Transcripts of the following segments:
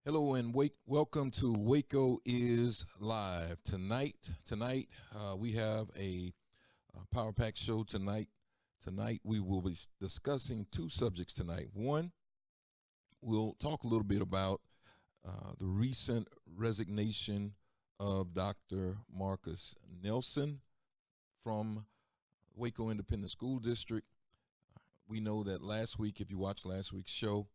Hello and welcome to Waco is live tonight. We have a power pack show tonight. Tonight we will be discussing two subjects tonight. One, we'll talk a little bit about the recent resignation of Dr. Marcus Nelson from Waco Independent School District. We know that last week, if you watched last week's show,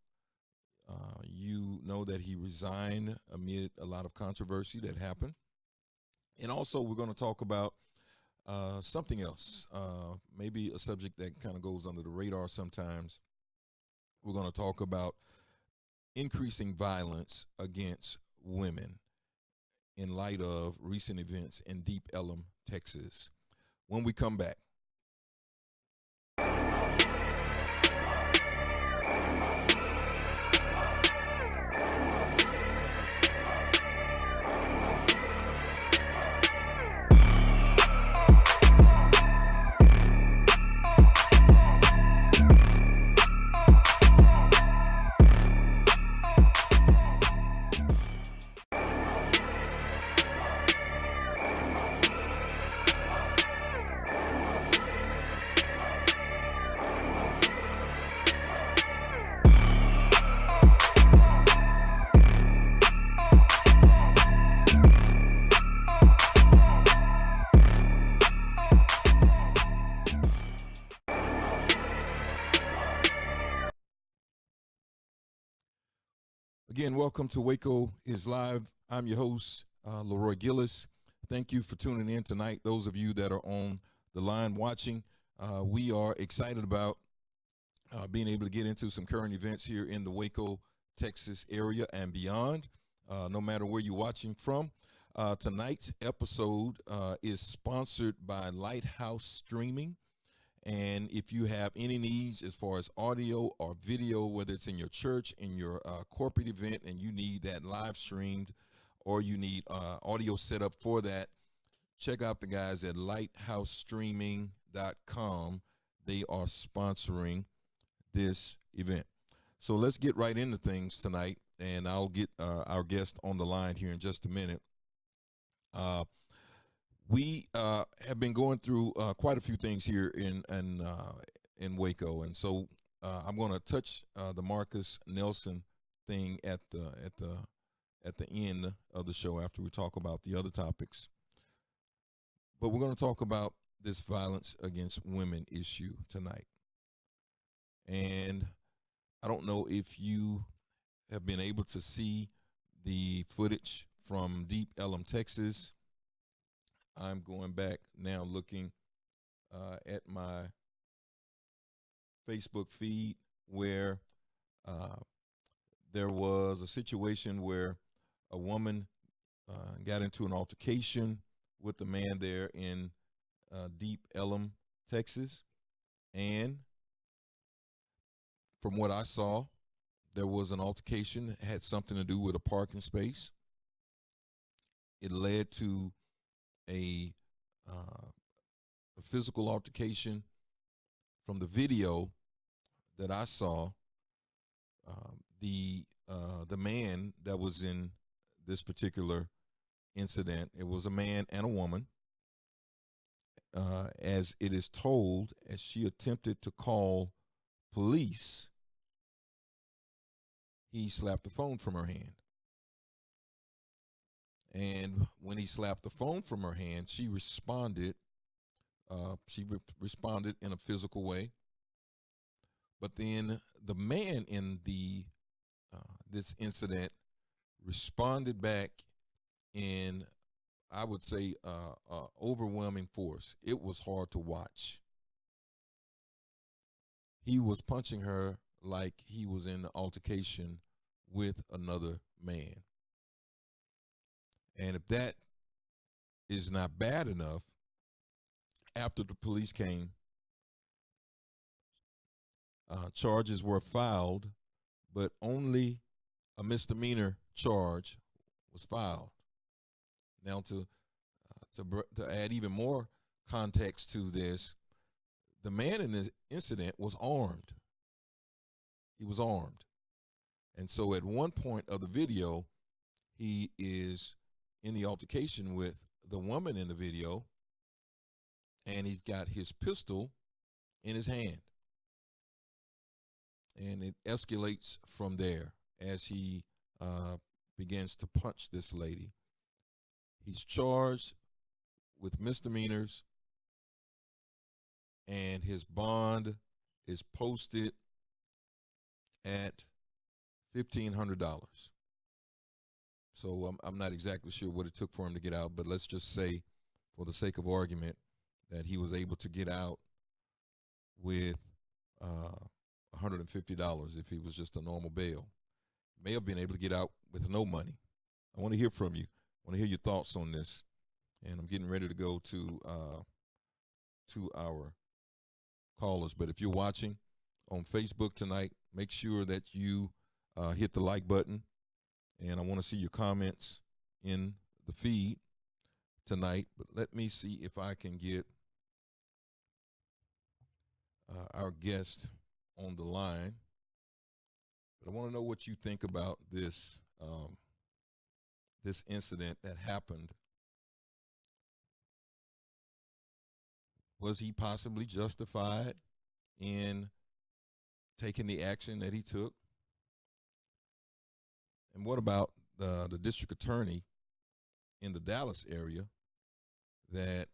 you know that he resigned amid a lot of controversy that happened. And also, we're going to talk about something else, maybe a subject that kind of goes under the radar sometimes. We're going to talk about increasing violence against women in light of recent events in Deep Ellum, Texas. When we come back. Again, welcome to Waco is Live. I'm your host, Leroy Gillis. Thank you for tuning in tonight. Those of you that are on the line watching, we are excited about being able to get into some current events here in the Waco, Texas area and beyond, no matter where you're watching from. Tonight's episode is sponsored by Lighthouse Streaming. And if you have any needs as far as audio or video, whether it's in your church, in your corporate event, and you need that live streamed or you need audio set up for that, check out the guys at lighthousestreaming.com. They are sponsoring this event. So let's get right into things tonight, and I'll get our guest on the line here in just a minute. We have been going through quite a few things here in Waco, and so I'm going to touch the Marcus Nelson thing at the end of the show after we talk about the other topics. But we're going to talk about this violence against women issue tonight, and I don't know if you have been able to see the footage from Deep Ellum, Texas. I'm going back now looking at my Facebook feed where there was a situation where a woman got into an altercation with a man there in Deep Ellum, Texas. And from what I saw, there was an altercation that had something to do with a parking space. It led to a physical altercation. From the video that I saw, the man that was in this particular incident, it was a man and a woman. As it is told, as she attempted to call police, he slapped the phone from her hand. And when he slapped the phone from her hand, she responded. Responded in a physical way. But then the man in this incident responded back in, I would say, overwhelming force. It was hard to watch. He was punching her like he was in an altercation with another man. And if that is not bad enough, after the police came, charges were filed, but only a misdemeanor charge was filed. Now, to add even more context to this, the man in this incident was armed. He was armed. And so at one point of the video, he is in the altercation with the woman in the video, and he's got his pistol in his hand. And it escalates from there as he begins to punch this lady. He's charged with misdemeanors, and his bond is posted at $1,500. So I'm not exactly sure what it took for him to get out, but let's just say, for the sake of argument, that he was able to get out with $150 if he was just a normal bail. May have been able to get out with no money. I want to hear from you. I want to hear your thoughts on this. And I'm getting ready to go to our callers. But if you're watching on Facebook tonight, make sure that you hit the like button. And I want to see your comments in the feed tonight. But let me see if I can get our guest on the line. But I want to know what you think about this this incident that happened. Was he possibly justified in taking the action that he took? And what about the district attorney in the Dallas area that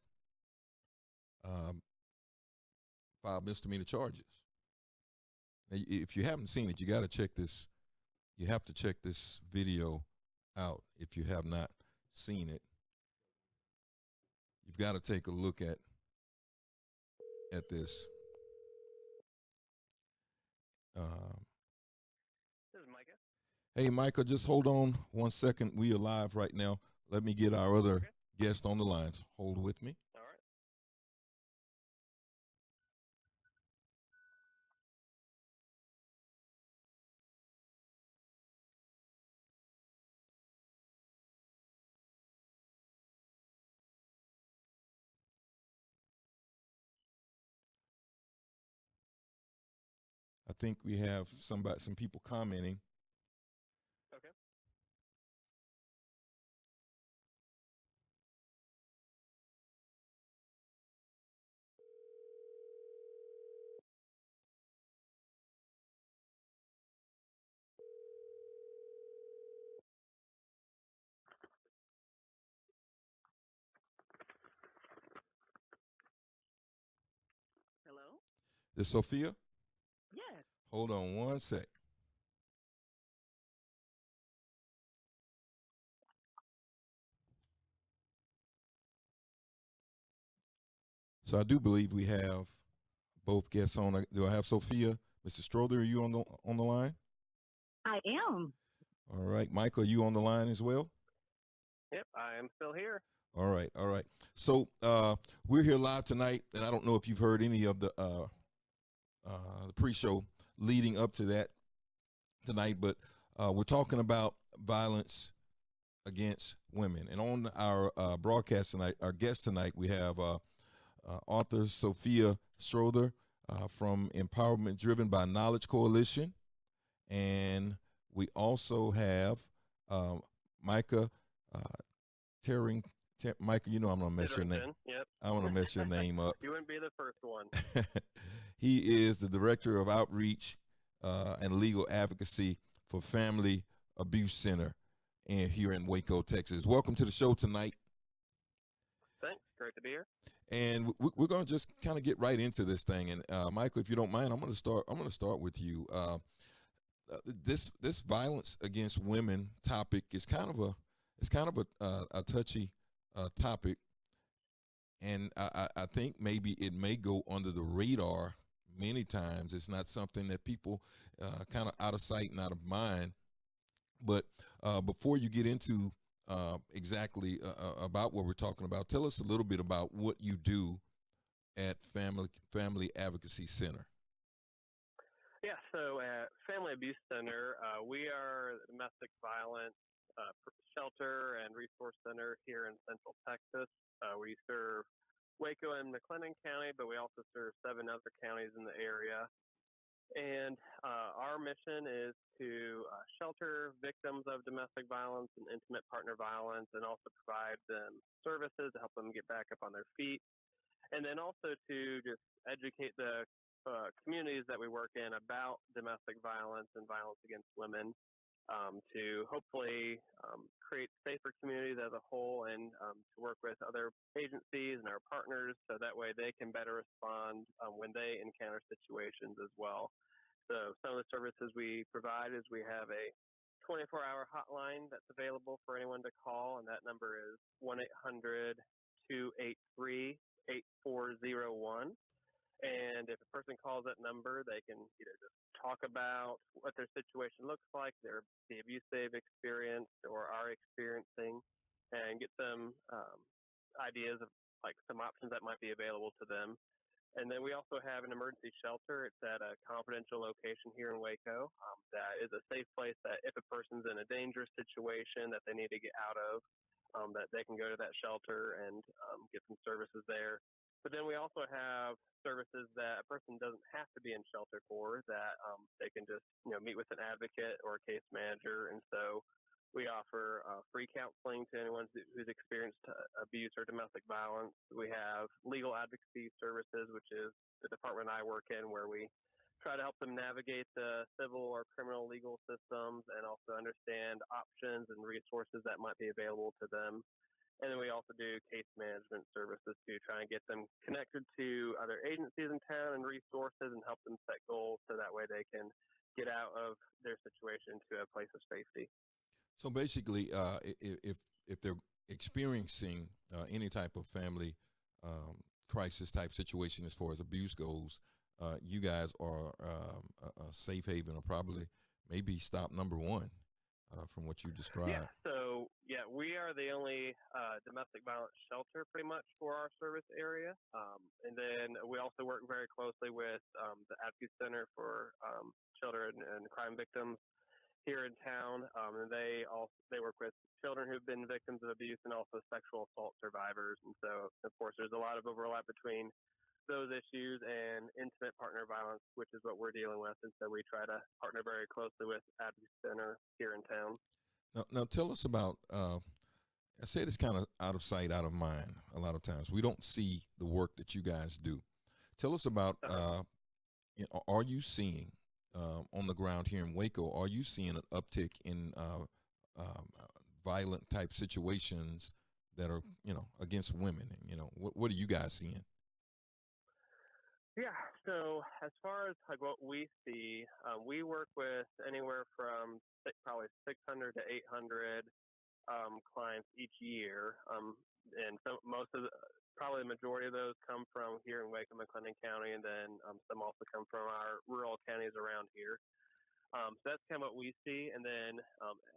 filed misdemeanor charges? Now, if you haven't seen it, you got to check this. You have to check this video out if you have not seen it. You've got to take a look at this. This is Micah. Hey, Micah, just hold on 1 second. We are live right now. Let me get our other guest on the lines. Hold with me. All right. I think we have some people commenting. Okay. Hello? Is Sophia? Yes. Hold on 1 sec. So I do believe we have both guests on. Do I have Sophia? Mr. Strother, are you on the line? I am. All right. Micah, are you on the line as well? Yep, I am still here. All right. All right. So we're here live tonight, and I don't know if you've heard any of the pre-show leading up to that tonight, but we're talking about violence against women. And on our broadcast tonight, our guest tonight, we have author Sophia Strother from Empowerment Driven by Knowledge Coalition. And we also have Micah Titterington. Micah, you know I'm going to mess your name. Yep. I want to mess your name up. You wouldn't be the first one. He is the Director of Outreach and Legal Advocacy for Family Abuse Center here in Waco, Texas. Welcome to the show tonight. Thanks. Great to be here. And we're going to just kind of get right into this thing. And Michael, if you don't mind, I'm going to start with you. This violence against women topic is kind of a touchy topic, and I think maybe it may go under the radar many times. It's not something that people kind of out of sight and out of mind. But before you get into exactly about what we're talking about, tell us a little bit about what you do at Family Advocacy Center. Yeah, so at Family Abuse Center, we are a domestic violence shelter and resource center here in Central Texas. We serve Waco and McLennan County, but we also serve 7 other counties in the area. And our mission is to shelter victims of domestic violence and intimate partner violence, and also provide them services to help them get back up on their feet. And then also to just educate the communities that we work in about domestic violence and violence against women, to hopefully create safer communities as a whole, and to work with other agencies and our partners so that way they can better respond when they encounter situations as well. So some of the services we provide is we have a 24-hour hotline that's available for anyone to call, and that number is 1-800-283-8401. And if a person calls that number, they can either just talk about what their situation looks like, the abuse they've experienced or are experiencing, and get some ideas of like some options that might be available to them. And then we also have an emergency shelter. It's at a confidential location here in Waco. That is a safe place that if a person's in a dangerous situation that they need to get out of, that they can go to that shelter and get some services there. But then we also have services that a person doesn't have to be in shelter for, that they can just meet with an advocate or a case manager. And so we offer free counseling to anyone who's experienced abuse or domestic violence. We have legal advocacy services, which is the department I work in, where we try to help them navigate the civil or criminal legal systems and also understand options and resources that might be available to them. And then we also do case management services to try and get them connected to other agencies in town and resources, and help them set goals so that way they can get out of their situation to a place of safety. So basically, if they're experiencing any type of family crisis type situation as far as abuse goes, you guys are a safe haven, or probably maybe stop number one from what you described. Yeah. So we are the only domestic violence shelter pretty much for our service area, and then we also work very closely with the Advocacy Center for Children and Crime Victims here in town, and they work with children who've been victims of abuse and also sexual assault survivors. And so, of course, there's a lot of overlap between those issues and intimate partner violence, which is what we're dealing with. And so we try to partner very closely with Advocacy Center here in town. Now tell us about. I said it's kind of out of sight, out of mind. A lot of times we don't see the work that you guys do. Tell us about. Are you seeing on the ground here in Waco? Are you seeing an uptick in violent type situations that are against women? And what are you guys seeing? Yeah. So as far as like what we see, we work with anywhere from probably 600 to 800 clients each year, and probably the majority of those come from here in Waco, McLennan County, and then some also come from our rural counties around here. So that's kind of what we see. And then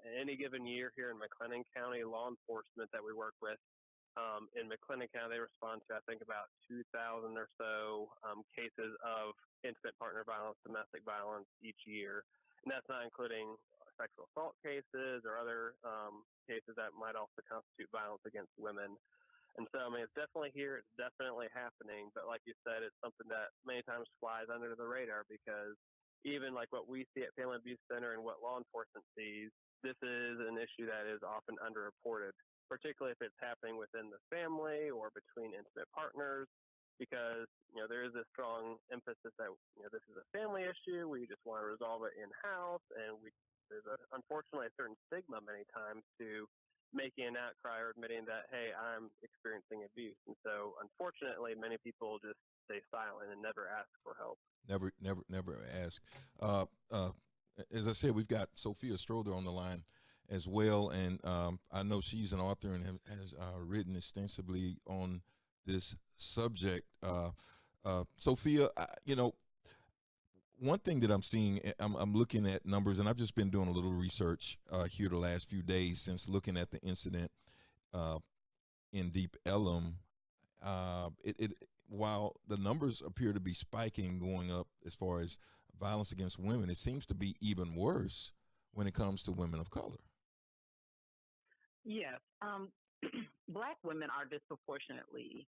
any given year here in McLennan County, law enforcement that we work with in McLennan County, they respond to, I think, about 2,000 or so cases of intimate partner violence, domestic violence each year. And that's not including sexual assault cases or other cases that might also constitute violence against women. And so, I mean, it's definitely here. It's definitely happening. But like you said, it's something that many times flies under the radar, because even like what we see at Family Abuse Center and what law enforcement sees, this is an issue that is often underreported, particularly if it's happening within the family or between intimate partners, because, there is a strong emphasis that, this is a family issue. We just want to resolve it in-house. And there's unfortunately a certain stigma many times to making an outcry or admitting that, hey, I'm experiencing abuse. And so, unfortunately, many people just stay silent and never ask for help. Never ask. As I said, we've got Sophia Strother on the line as well, and I know she's an author and has written extensively on this subject. Sophia, one thing that I'm seeing, I'm looking at numbers, and I've just been doing a little research here the last few days since looking at the incident in Deep Ellum. While the numbers appear to be spiking, going up as far as violence against women, it seems to be even worse when it comes to women of color. Yes. Black women are disproportionately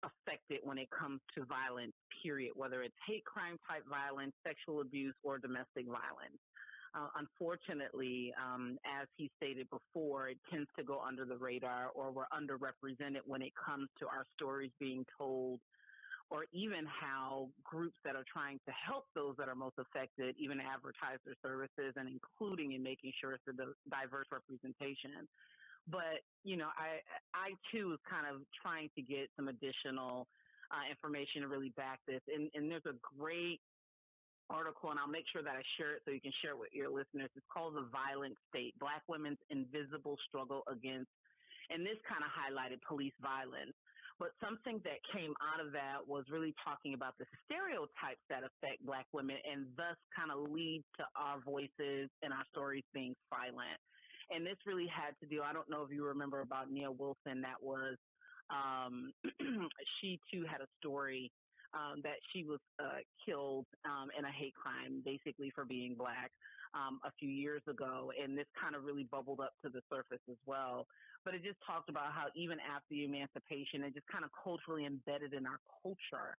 affected when it comes to violence, period, whether it's hate crime type violence, sexual abuse, or domestic violence. Unfortunately, as he stated before, it tends to go under the radar, or we're underrepresented when it comes to our stories being told, or even how groups that are trying to help those that are most affected even advertise their services, and including in making sure it's a diverse representation. But, I too was kind of trying to get some additional information to really back this. And there's a great article, and I'll make sure that I share it so you can share it with your listeners. It's called The Violent State, Black Women's Invisible Struggle Against, and this kind of highlighted police violence. But something that came out of that was really talking about the stereotypes that affect Black women and thus kind of lead to our voices and our stories being silent. And this really had to do, I don't know if you remember about Nia Wilson, that was, she too had a story that she was killed in a hate crime, basically for being Black, a few years ago. And this kind of really bubbled up to the surface as well. But it just talked about how even after the emancipation, it just kind of culturally embedded in our culture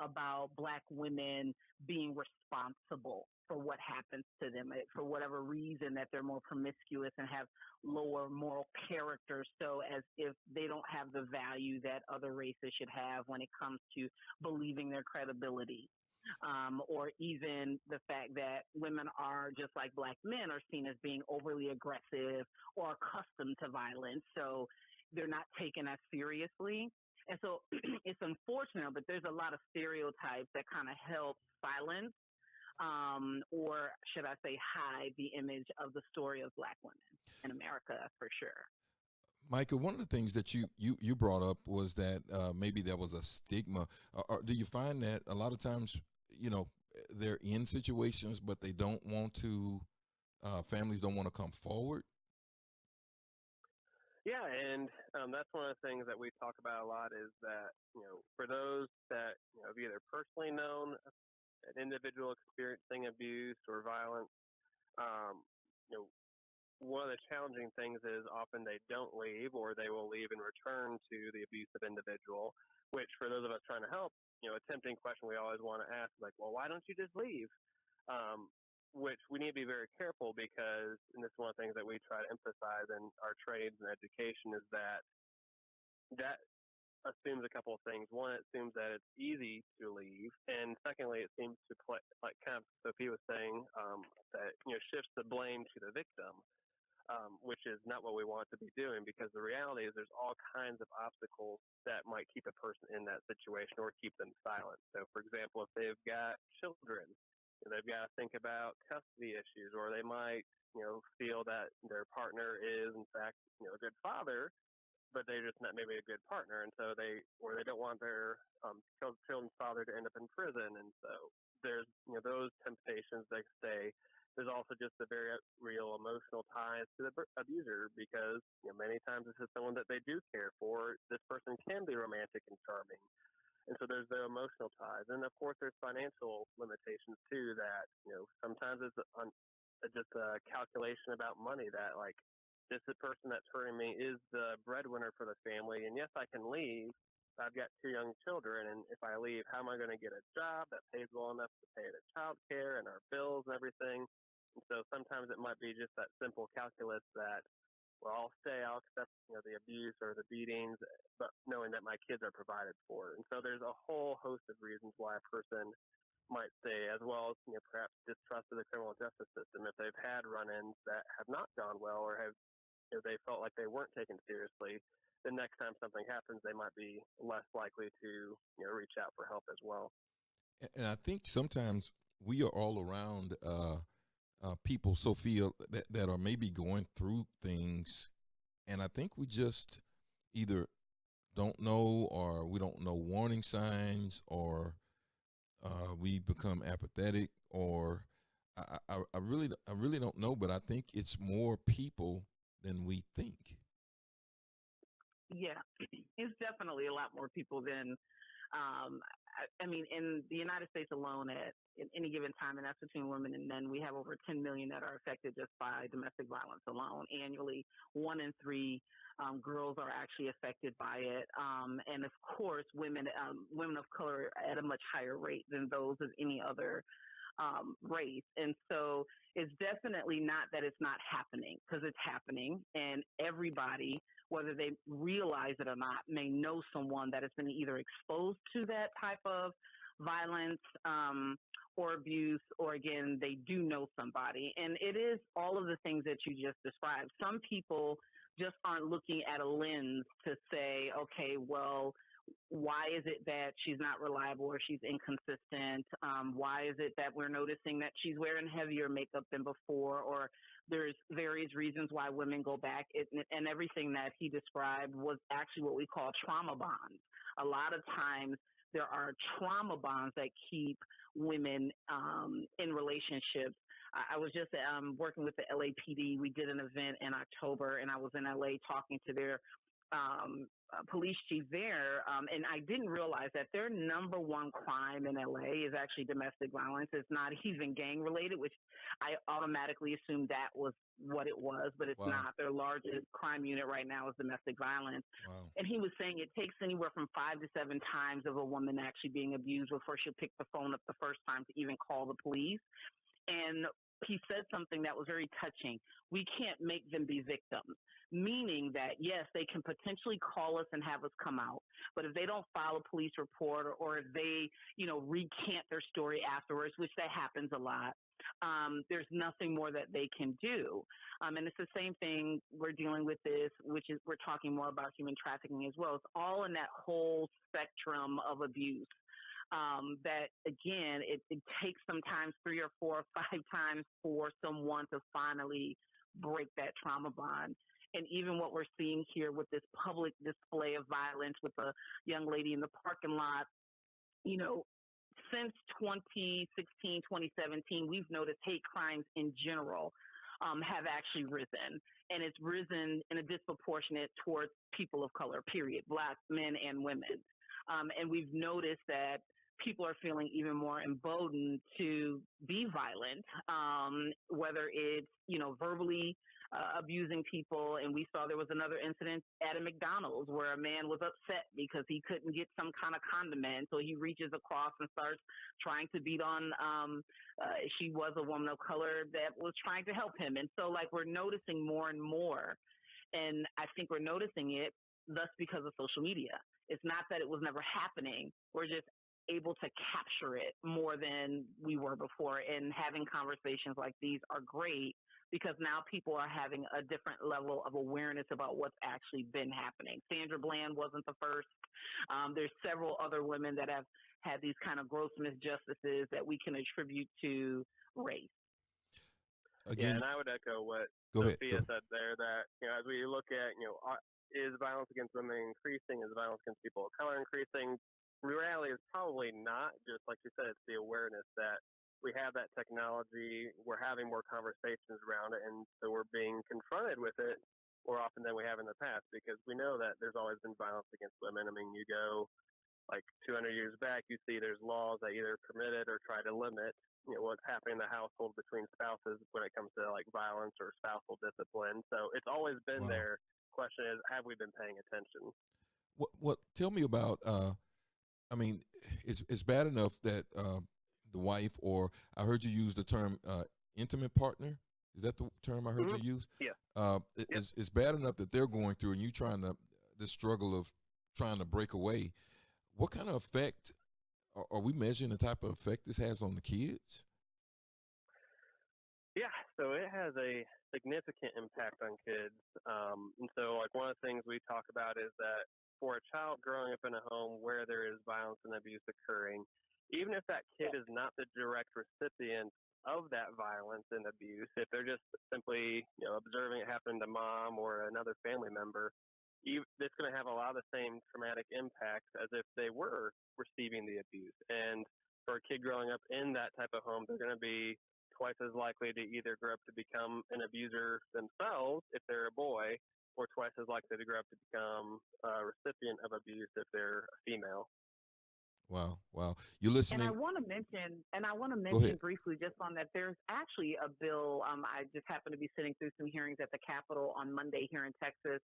about Black women being responsible for what happens to them, for whatever reason, that they're more promiscuous and have lower moral character, so as if they don't have the value that other races should have when it comes to believing their credibility. Or even the fact that women are, just like Black men, are seen as being overly aggressive or accustomed to violence, so they're not taken as seriously. And so it's unfortunate, but there's a lot of stereotypes that kind of help silence, or should I say hide, the image of the story of Black women in America, for sure. Micah, one of the things that you brought up was that maybe there was a stigma. Or do you find that a lot of times, they're in situations, but they don't want to, families don't want to come forward? Yeah, and that's one of the things that we talk about a lot is that, for those that, have either personally known an individual experiencing abuse or violence, um, you know, one of the challenging things is often they don't leave, or they will leave and return to the abusive individual, which for those of us trying to help, a tempting question we always want to ask is like, well, why don't you just leave? Which we need to be very careful because, and this is one of the things that we try to emphasize in our trades and education, is that assumes a couple of things. One, it assumes that it's easy to leave, and secondly, it seems to play, like kind of Sophia was saying, that shifts the blame to the victim, which is not what we want to be doing. Because the reality is, there's all kinds of obstacles that might keep a person in that situation or keep them silent. So, for example, if they've got children, they've got to think about custody issues, or they might, feel that their partner is in fact, a good father, but they're just not maybe a good partner, and so they don't want their children's father to end up in prison, and so there's those temptations. They say there's also just a very real emotional ties to the abuser, because many times this is someone that they do care for. This person can be romantic and charming, and so there's the emotional ties, and of course there's financial limitations too. That sometimes it's just a calculation about money, that like, this person that's hurting me is the breadwinner for the family, and yes, I can leave. I've got 2 young children, and if I leave, how am I going to get a job that pays well enough to pay the child care and our bills and everything? And so sometimes it might be just that simple calculus that, well, I'll stay, I'll accept the abuse or the beatings, but knowing that my kids are provided for. And so there's a whole host of reasons why a person might stay, as well as perhaps distrust of the criminal justice system. If they've had run-ins that have not gone well, or have they felt like they weren't taken seriously, the next time something happens, they might be less likely to reach out for help as well. And I think sometimes we are all around people, Sophia, that are maybe going through things, and I think we just either don't know, or we don't know warning signs, or we become apathetic, or I really don't know, but I think it's more people than we think. Yeah, it's definitely a lot more people than I mean, in the United States alone, at any given time, and that's between women and men, we have over 10 million that are affected just by domestic violence alone. Annually, 1 in 3 girls are actually affected by it, and of course, women of color at a much higher rate than those of any other race. And so it's definitely not that it's not happening, because it's happening, and everybody, whether they realize it or not, may know someone that has been either exposed to that type of violence or abuse, or again, they do know somebody. And it is all of the things that you just described. Some people just aren't looking at a lens to say, okay, well, why is it that she's not reliable or she's inconsistent? Why is it that we're noticing that she's wearing heavier makeup than before? Or there's various reasons why women go back. And everything that he described was actually what we call trauma bonds. A lot of times there are trauma bonds that keep women in relationships. I was just working with the LAPD. We did an event in October, and I was in LA talking to their police chief there, and I didn't realize that their number one crime in LA is actually domestic violence. It's not even gang related, which I automatically assumed that was what it was, but it's Wow. not. Their largest crime unit right now is domestic violence. Wow. And he was saying it takes anywhere from 5 to 7 times of a woman actually being abused before she'll pick the phone up the first time to even call the police. And he said something that was very touching. We can't make them be victims, meaning that, yes, they can potentially call us and have us come out. But if they don't file a police report, or if they, recant their story afterwards, which that happens a lot, there's nothing more that they can do. And it's the same thing we're dealing with this, which is we're talking more about human trafficking as well. It's all in that whole spectrum of abuse. That again, it takes sometimes 3 or 4 or 5 times for someone to finally break that trauma bond. And even what we're seeing here with this public display of violence with a young lady in the parking lot, since 2016, 2017, we've noticed hate crimes in general have actually risen. And it's risen in a disproportionate towards people of color, period, Black men and women. And we've noticed that people are feeling even more emboldened to be violent, whether it's, verbally abusing people. And we saw there was another incident at a McDonald's where a man was upset because he couldn't get some kind of condiment. So he reaches across and starts trying to beat on, she was a woman of color that was trying to help him. And so we're noticing more and more. And I think we're noticing it thus because of social media. It's not that it was never happening. We're just able to capture it more than we were before. And having conversations like these are great because now people are having a different level of awareness about what's actually been happening. Sandra Bland wasn't the first. There's several other women that have had these kind of gross misjustices that we can attribute to race. Again, Yeah, and I would echo what go ahead. Sophia said there, that, as we look at, is violence against women increasing? Is violence against people of color increasing? Reality is probably not. Just like you said, it's the awareness that we have that technology. We're having more conversations around it, and so we're being confronted with it more often than we have in the past, because we know that there's always been violence against women. I mean, you go like 200 years back, you see there's laws that either permit it or try to limit, what's happening in the household between spouses when it comes to violence or spousal discipline. So it's always been Wow. there. Question is, have we been paying attention? What? Tell me about. I mean, it's bad enough that the wife, or I heard you use the term intimate partner. Is that the term I heard you use? Yeah. It's bad enough that they're going through, and you trying to this struggle of trying to break away. What kind of effect are we measuring? The type of effect this has on the kids? Yeah, so it has a significant impact on kids. And so, one of the things we talk about is that for a child growing up in a home where there is violence and abuse occurring, even if that kid is not the direct recipient of that violence and abuse, if they're just simply, observing it happen to mom or another family member, it's going to have a lot of the same traumatic impacts as if they were receiving the abuse. And for a kid growing up in that type of home, they're going to be twice as likely to either grow up to become an abuser themselves if they're a boy, or twice as likely to grow up to become a recipient of abuse if they're a female. Wow. Wow. You're And I listening. want to mention, Go ahead. briefly just on that, there's actually a bill. I just happened to be sitting through some hearings at the Capitol on Monday here in Texas,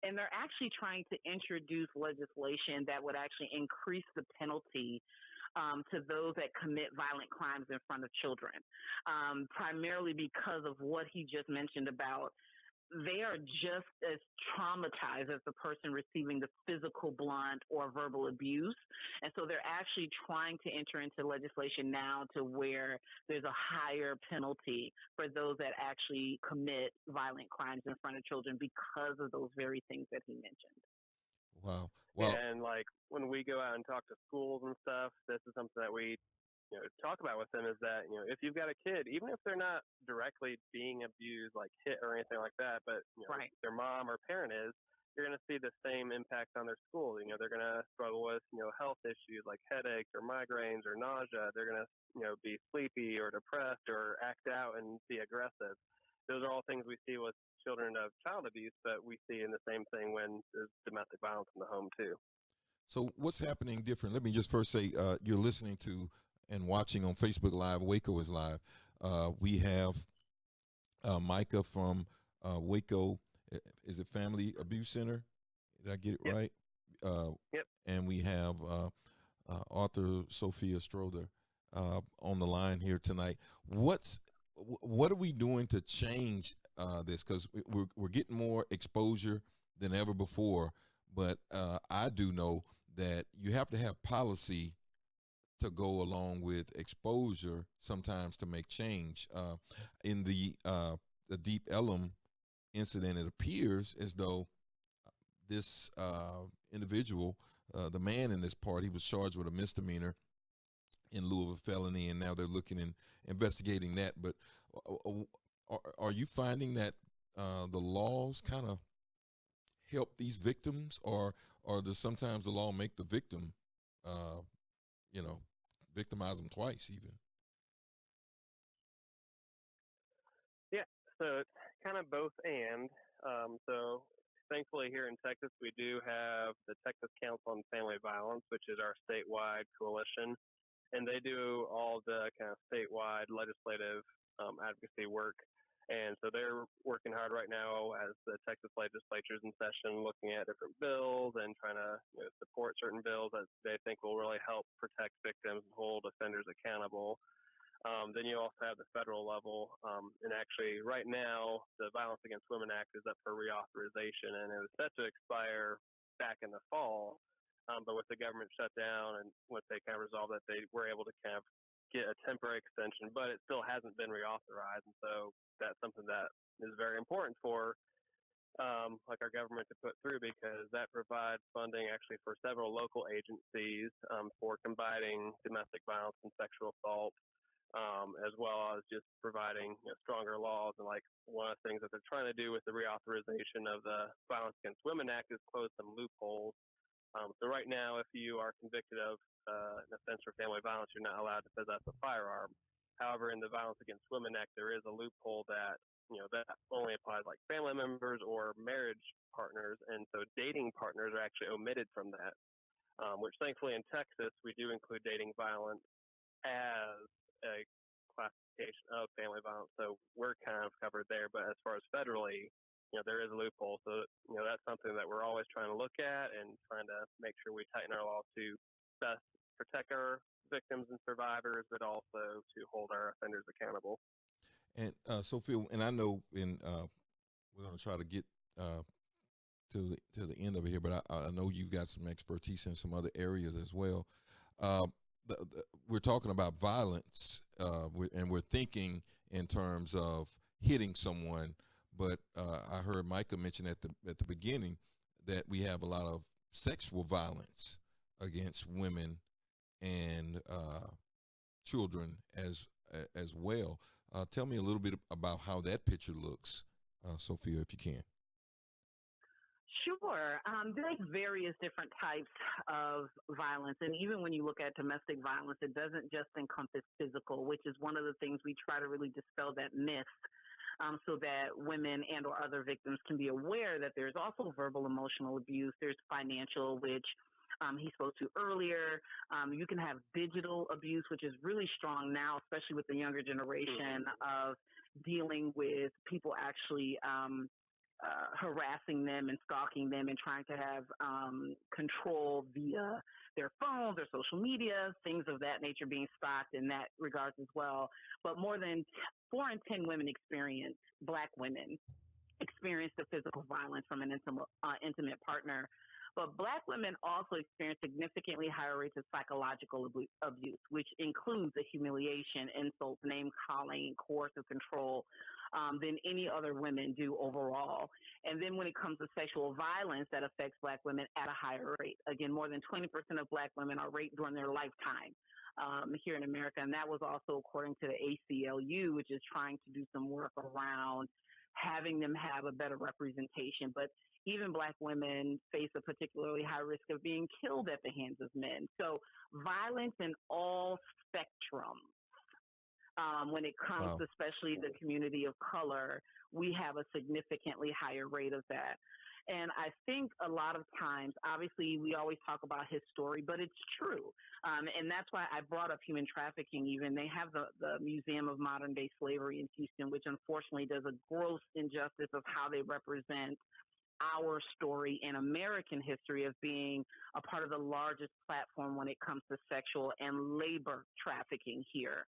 and they're actually trying to introduce legislation that would actually increase the penalty to those that commit violent crimes in front of children, primarily because of what he just mentioned about they are just as traumatized as the person receiving the physical, blunt, or verbal abuse. And so they're actually trying to enter into legislation now to where there's a higher penalty for those that actually commit violent crimes in front of children because of those very things that he mentioned. Wow. Yeah, Well, and like when we go out and talk to schools and stuff, this is something that we talk about with them is that if you've got a kid, even if they're not directly being abused, like hit or anything like that, but Right. their mom or parent is, you're going to see the same impact on their school. They're going to struggle with health issues like headaches or migraines or nausea. They're going to be sleepy or depressed or act out and be aggressive. Those are all things we see with children of child abuse, but we see in the same thing when there's domestic violence in the home too. so what's happening different? Let me just first say, you're listening to and watching on Facebook Live. Waco is live. We have Micah from Waco. Is it Family Abuse Center? Did I get it Yep. right? Uh, Yep. and we have author Sophia Strother on the line here tonight. What are we doing to change this? Because we're getting more exposure than ever before. But I do know that you have to have policy to go along with exposure sometimes to make change. In the Deep Ellum incident, it appears as though this individual, the man in this part, he was charged with a misdemeanor in lieu of a felony, and now they're looking and investigating that. But are you finding that the laws kind of help these victims, or does sometimes the law make the victim, uh, you know, victimize them twice even? Yeah, so it's kind of both and. So thankfully here in Texas, we do have the Texas Council on Family Violence, which is our statewide coalition, and they do all the kind of statewide legislative advocacy work. And so they're working hard right now as the Texas legislature is in session, looking at different bills and trying to support certain bills that they think will really help protect victims and hold offenders accountable. Then you also have the federal level, and actually right now the Violence Against Women Act is up for reauthorization, and it was set to expire back in the fall. But with the government shutdown and once they kind of resolved that, they were able to kind of get a temporary extension, but it still hasn't been reauthorized. And so that's something that is very important for like our government to put through, because that provides funding actually for several local agencies for combating domestic violence and sexual assault, as well as just providing stronger laws. And like one of the things that they're trying to do with the reauthorization of the Violence Against Women Act is close some loopholes. So right now, if you are convicted of an offense for family violence, you're not allowed to possess a firearm. However, in the Violence Against Women Act, there is a loophole that that only applies like family members or marriage partners, and so dating partners are actually omitted from that. Which thankfully in Texas we do include dating violence as a classification of family violence, so we're kind of covered there. But as far as federally, there is a loophole. So, that's something that we're always trying to look at and trying to make sure we tighten our laws to best protect our victims and survivors, but also to hold our offenders accountable. And Sophia, and I know we're going to try to get uh, to the end of it here, but I know you've got some expertise in some other areas as well. Uh, we're talking about violence, and we're thinking in terms of hitting someone. But I heard Micah mention at the beginning that we have a lot of sexual violence against women and children as well. Tell me a little bit about how that picture looks, Sophia, if you can. Sure. There's various different types of violence. And even when you look at domestic violence, it doesn't just encompass physical, which is one of the things we try to really dispel that myth, so that women and or other victims can be aware that there's also verbal emotional abuse. There's financial, which he spoke to earlier. You can have digital abuse, which is really strong now, especially with the younger generation of dealing with people actually harassing them and stalking them and trying to have control via their phones, their social media, things of that nature being stalked in that regards as well. But more than 4 in 10 women Black women experience the physical violence from an intimate partner. But Black women also experience significantly higher rates of psychological abuse, which includes the humiliation, insults, name calling, coercive control than any other women do overall. And then when it comes to sexual violence that affects Black women at a higher rate, again, more than 20% of Black women are raped during their lifetime. Here in America, and that was also according to the ACLU, which is trying to do some work around having them have a better representation. But even Black women face a particularly high risk of being killed at the hands of men. So violence in all spectrums. When it comes, especially the community of color, we have a significantly higher rate of that. And I think a lot of times, obviously, we always talk about his story, but it's true. And that's why I brought up human trafficking even. They have the Museum of Modern Day Slavery in Houston, which unfortunately does a gross injustice of how they represent our story in American history of being a part of the largest platform when it comes to sexual and labor trafficking here.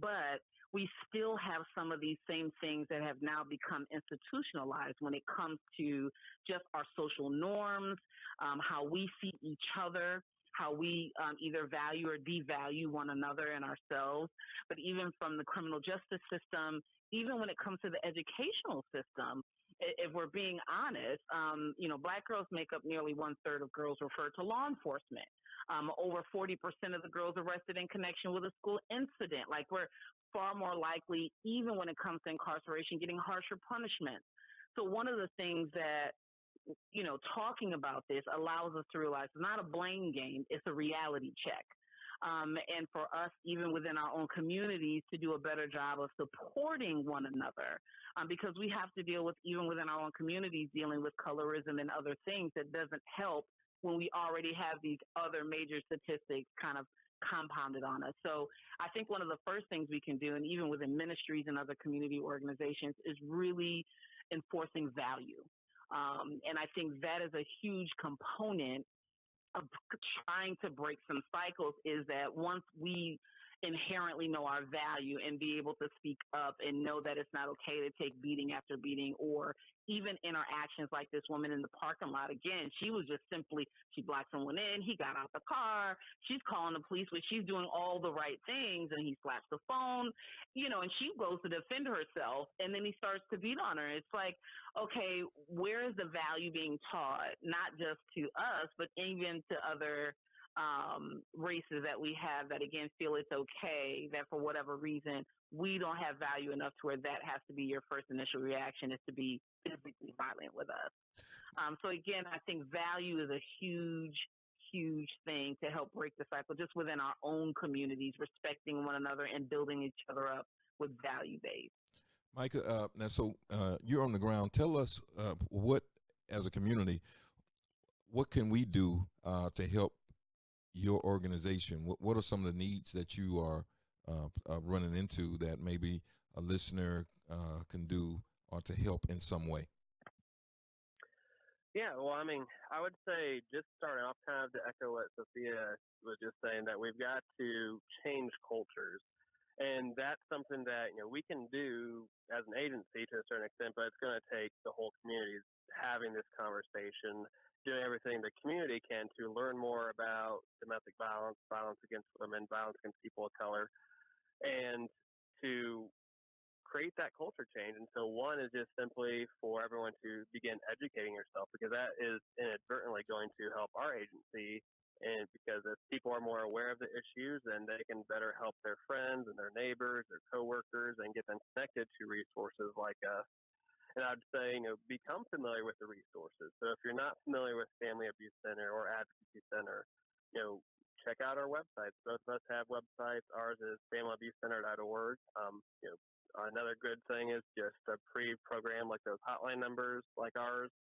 But we still have some of these same things that have now become institutionalized when it comes to just our social norms, how we see each other, how we either value or devalue one another and ourselves. But even from the criminal justice system, even when it comes to the educational system, if we're being honest, Black girls make up nearly 1/3 of girls referred to law enforcement. Over 40% of the girls arrested in connection with a school incident. Like, we're far more likely, even when it comes to incarceration, getting harsher punishments. So one of the things that, talking about this allows us to realize it's not a blame game, it's a reality check. And for us, even within our own communities, to do a better job of supporting one another, because we have to deal with, even within our own communities, dealing with colorism and other things that doesn't help when we already have these other major statistics kind of compounded on us. So I think one of the first things we can do, and even within ministries and other community organizations, is really enforcing value. And I think that is a huge component of trying to break some cycles, is that once we inherently know our value and be able to speak up and know that it's not okay to take beating after beating, or even interactions like this woman in the parking lot. Again, she blocked someone in, he got out the car, she's calling the police, but she's doing all the right things, and he slaps the phone, and she goes to defend herself, and then he starts to beat on her. It's like, okay, where is the value being taught, not just to us, but even to other races that we have that, again, feel it's okay that for whatever reason we don't have value enough to where that has to be your first initial reaction, is to be physically violent with us. So again, I think value is a huge thing to help break the cycle just within our own communities, respecting one another and building each other up with value base. Micah, now, so you're on the ground. Tell us what, as a community, what can we do to help your organization? What are some of the needs that you are running into that maybe a listener can do or to help in some way? Yeah, well, I would say, just starting off, kind of to echo what Sophia was just saying, that we've got to change cultures. And that's something that, we can do as an agency to a certain extent, but it's going to take the whole community having this conversation, doing everything the community can to learn more about domestic violence, violence against women, violence against people of color, and to create that culture change. And so one is just simply for everyone to begin educating yourself, because that is inadvertently going to help our agency. And because if people are more aware of the issues, then they can better help their friends and their neighbors, their coworkers, and get them connected to resources like us. And I'd say, become familiar with the resources. So if you're not familiar with Family Abuse Center or Advocacy Center, check out our websites. Both of us have websites. Ours is familyabuseCenter.org. Another good thing is just a pre-program, like those hotline numbers like ours.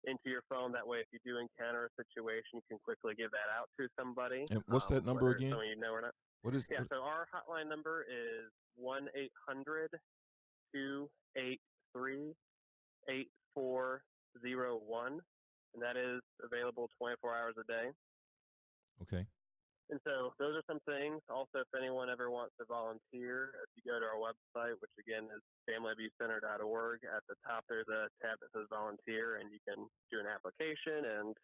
into your phone. That way, if you do encounter a situation, you can quickly give that out to somebody. And what's that number whether again? someone you know or not. What is? Yeah, so our hotline number is 1-800-283-8401, and that is available 24 hours a day. Okay. And so those are some things. Also, if anyone ever wants to volunteer, if you go to our website, which again is familyabuseCenter.org, at the top there's a tab that says volunteer, and you can do an application and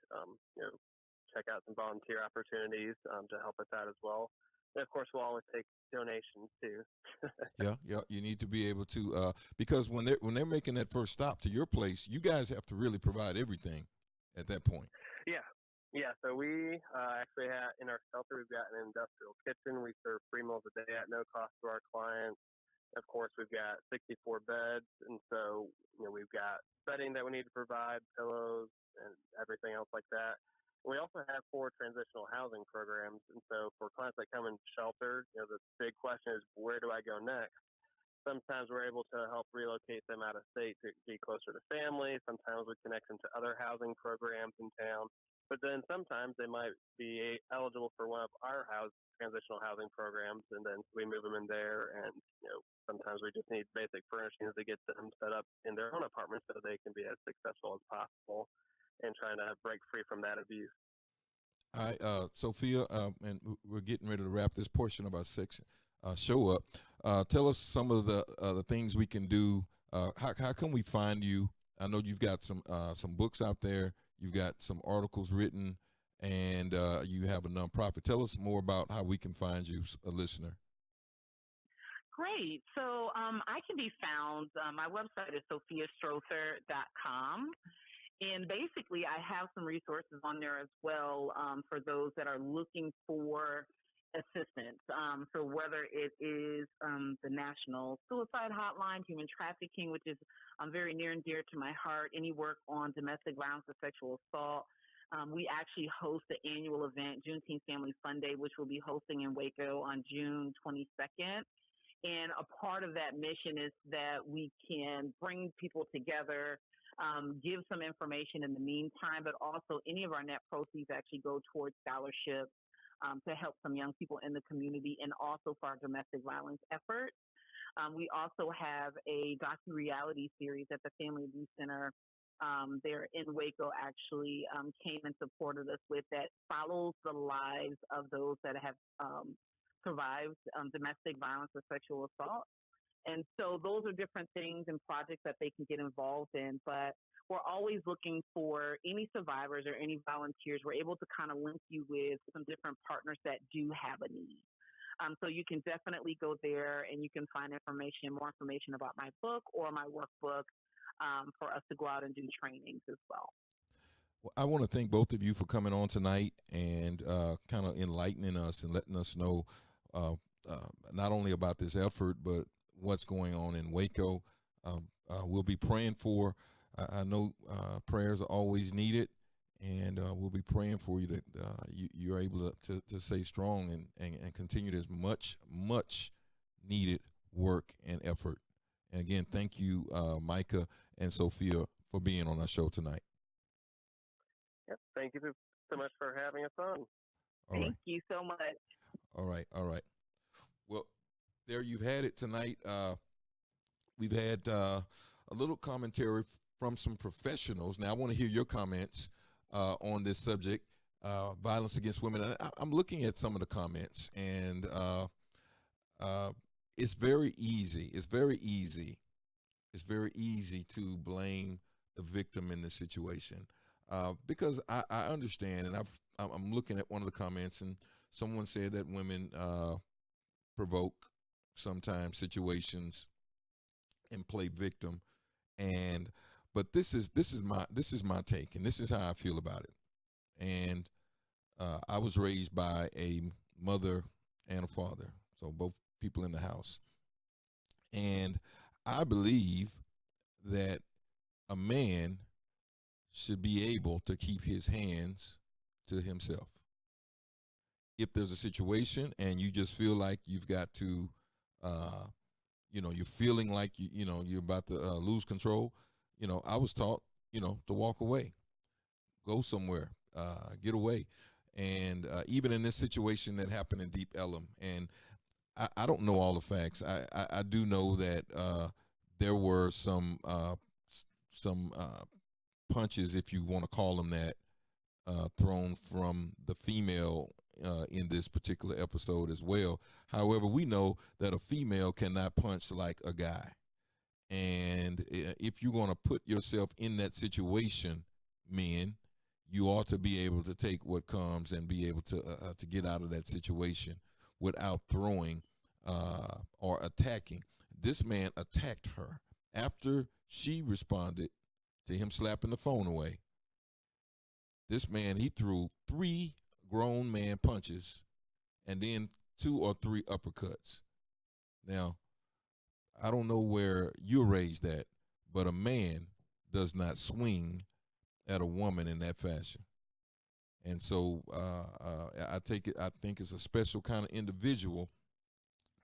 check out some volunteer opportunities to help us out as well. And of course, we'll always take donations too. Yeah. You need to be able to because when they're making that first stop to your place, you guys have to really provide everything at that point. Yeah, so we actually have, in our shelter, we've got an industrial kitchen. We serve 3 meals a day at no cost to our clients. Of course, we've got 64 beds, and so we've got bedding that we need to provide, pillows, and everything else like that. We also have 4 transitional housing programs, and so for clients that come in shelter, the big question is, where do I go next? Sometimes we're able to help relocate them out of state to be closer to family. Sometimes we connect them to other housing programs in town. But then sometimes they might be eligible for one of our transitional housing programs, and then we move them in there. And sometimes we just need basic furnishings to get them set up in their own apartment so they can be as successful as possible and trying to break free from that abuse. All right, Sophia, and we're getting ready to wrap this portion of our section show up. Tell us some of the things we can do. How can we find you? I know you've got some books out there. You've got some articles written, and you have a nonprofit. Tell us more about how we can find you, a listener. Great. So I can be found, my website is sophiastrother.com. And basically, I have some resources on there as well for those that are looking for assistance. So whether it is the National Suicide Hotline, human trafficking, which is very near and dear to my heart, any work on domestic violence or sexual assault. We actually host the annual event, Juneteenth Family Fun Day, which we'll be hosting in Waco on June 22nd. And a part of that mission is that we can bring people together, give some information in the meantime, but also any of our net proceeds actually go towards scholarships to help some young people in the community and also for our domestic violence efforts. We also have a docu-reality series at the Family Abuse Center there in Waco actually came and supported us with that follows the lives of those that have survived domestic violence or sexual assault. And so those are different things and projects that they can get involved in. But we're always looking for any survivors or any volunteers. We're able to kind of link you with some different partners that do have a need. So you can definitely go there and you can find more information about my book or my workbook for us to go out and do trainings as well. Well, I want to thank both of you for coming on tonight and kind of enlightening us and letting us know not only about this effort, but what's going on in Waco. We'll be praying for, I know prayers are always needed, and we'll be praying for you that you're able to stay strong and continue this much needed work and effort. And again, thank you, Micah and Sophia, for being on our show tonight. Yep. Thank you so much for having us on. Thank you so much. All right. Well, there you've had it tonight. We've had a little commentary from some professionals. Now, I want to hear your comments on this subject, violence against women. I'm looking at some of the comments, and it's very easy. It's very easy to blame the victim in this situation because I understand, and I'm looking at one of the comments, and someone said that women provoke sometimes situations and play victim, but this is my take, and this is how I feel about it. And I was raised by a mother and a father, so both people in the house, and I believe that a man should be able to keep his hands to himself. If there's a situation and you just feel like you've got to, you're feeling like you're about to lose control, I was taught, to walk away. go somewhere, get away. And even in this situation that happened in Deep Ellum, and I don't know all the facts. I do know that there were some punches, if you want to call them that, thrown from the female in this particular episode as well. However, we know that a female cannot punch like a guy. And if you're going to put yourself in that situation, men, you ought to be able to take what comes and be able to get out of that situation without throwing or attacking. This man attacked her after she responded to him slapping the phone away. This man, he threw 3 grown man punches and then 2 or 3 uppercuts. Now, I don't know where you're raised at, but a man does not swing at a woman in that fashion. And so I think it's a special kind of individual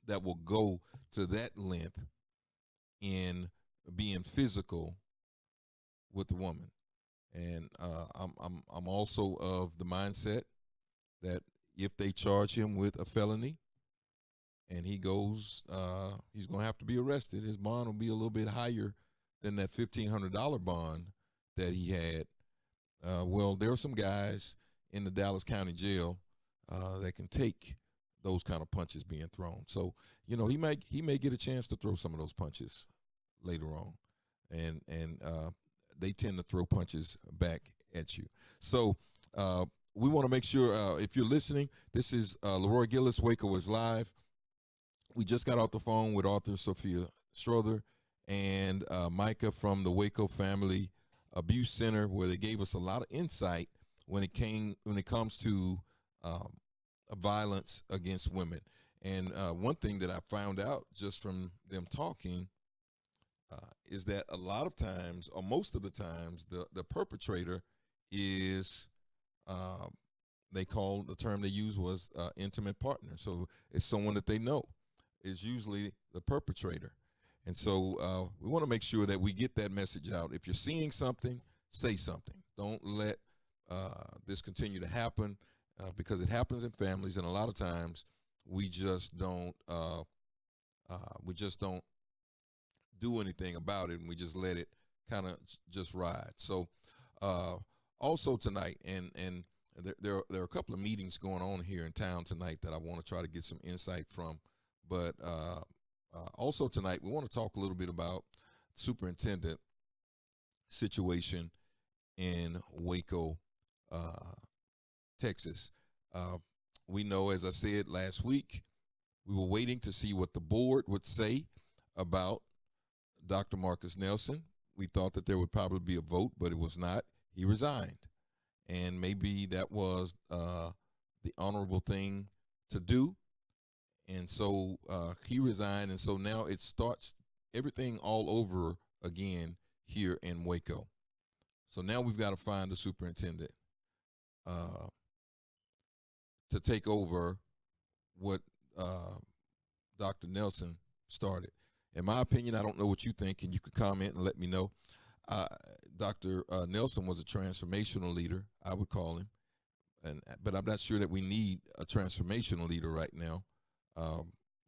that will go to that length in being physical with the woman. And I'm also of the mindset that if they charge him with a felony and he goes, he's going to have to be arrested. His bond will be a little bit higher than that $1,500 bond that he had. Well, there are some guys in the Dallas County Jail that can take those kind of punches being thrown. So, you know, he may get a chance to throw some of those punches later on, and they tend to throw punches back at you. So we want to make sure, if you're listening, this is Leroy Gillis, Waco is Live. We just got off the phone with author Sophia Strother and Micah from the Waco Family Abuse Center, where they gave us a lot of insight when it comes to violence against women. And one thing that I found out just from them talking is that a lot of times, or most of the times, the perpetrator is, the term they used was intimate partner. So it's someone that they know is usually the perpetrator. And so we want to make sure that we get that message out. If you're seeing something, say something. Don't let this continue to happen, because it happens in families, and a lot of times we just don't do anything about it, and we just let it kind of just ride. So also tonight, and there are a couple of meetings going on here in town tonight that I want to try to get some insight from. But also tonight, we want to talk a little bit about superintendent situation in Waco, Texas. We know, as I said last week, we were waiting to see what the board would say about Dr. Marcus Nelson. We thought that there would probably be a vote, but it was not. He resigned. And maybe that was the honorable thing to do. And so he resigned, and so now it starts everything all over again here in Waco. So now we've got to find a superintendent to take over what Dr. Nelson started. In my opinion, I don't know what you think, and you could comment and let me know. Dr. Nelson was a transformational leader, I would call him, but I'm not sure that we need a transformational leader right now.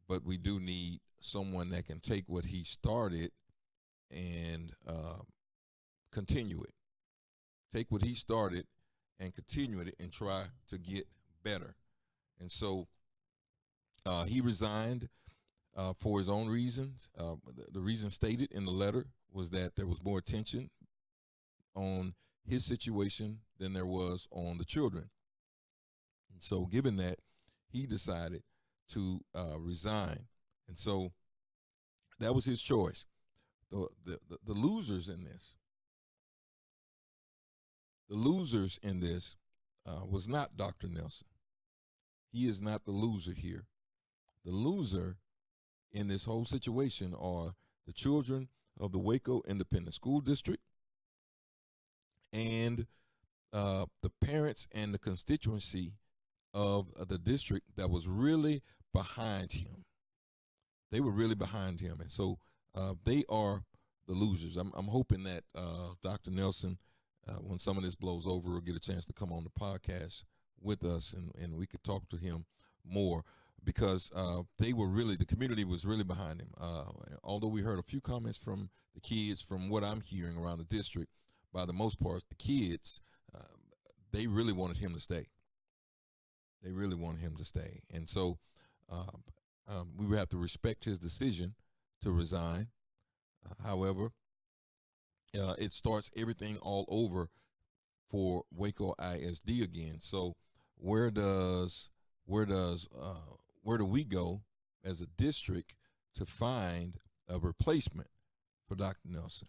But we do need someone that can take what he started and continue it. Take what he started and continue it and try to get better. And so he resigned for his own reasons. The reason stated in the letter was that there was more attention on his situation than there was on the children. And so given that, he decided to resign. And so that was his choice. The losers in this, was not Dr. Nelson. He is not the loser here. The loser in this whole situation are the children of the Waco Independent School District and the parents and the constituency of the district that was really behind him. They were really behind him. And so they are the losers. I'm hoping that Dr. Nelson when some of this blows over, we'll get a chance to come on the podcast with us, and we could talk to him more, because the community was really behind him. Although we heard a few comments from the kids, from what I'm hearing around the district, by the most part, the kids, they really wanted him to stay. They really wanted him to stay. And so we would have to respect his decision to resign. However, it starts everything all over for Waco ISD again. So where do we go as a district to find a replacement for Dr. Nelson?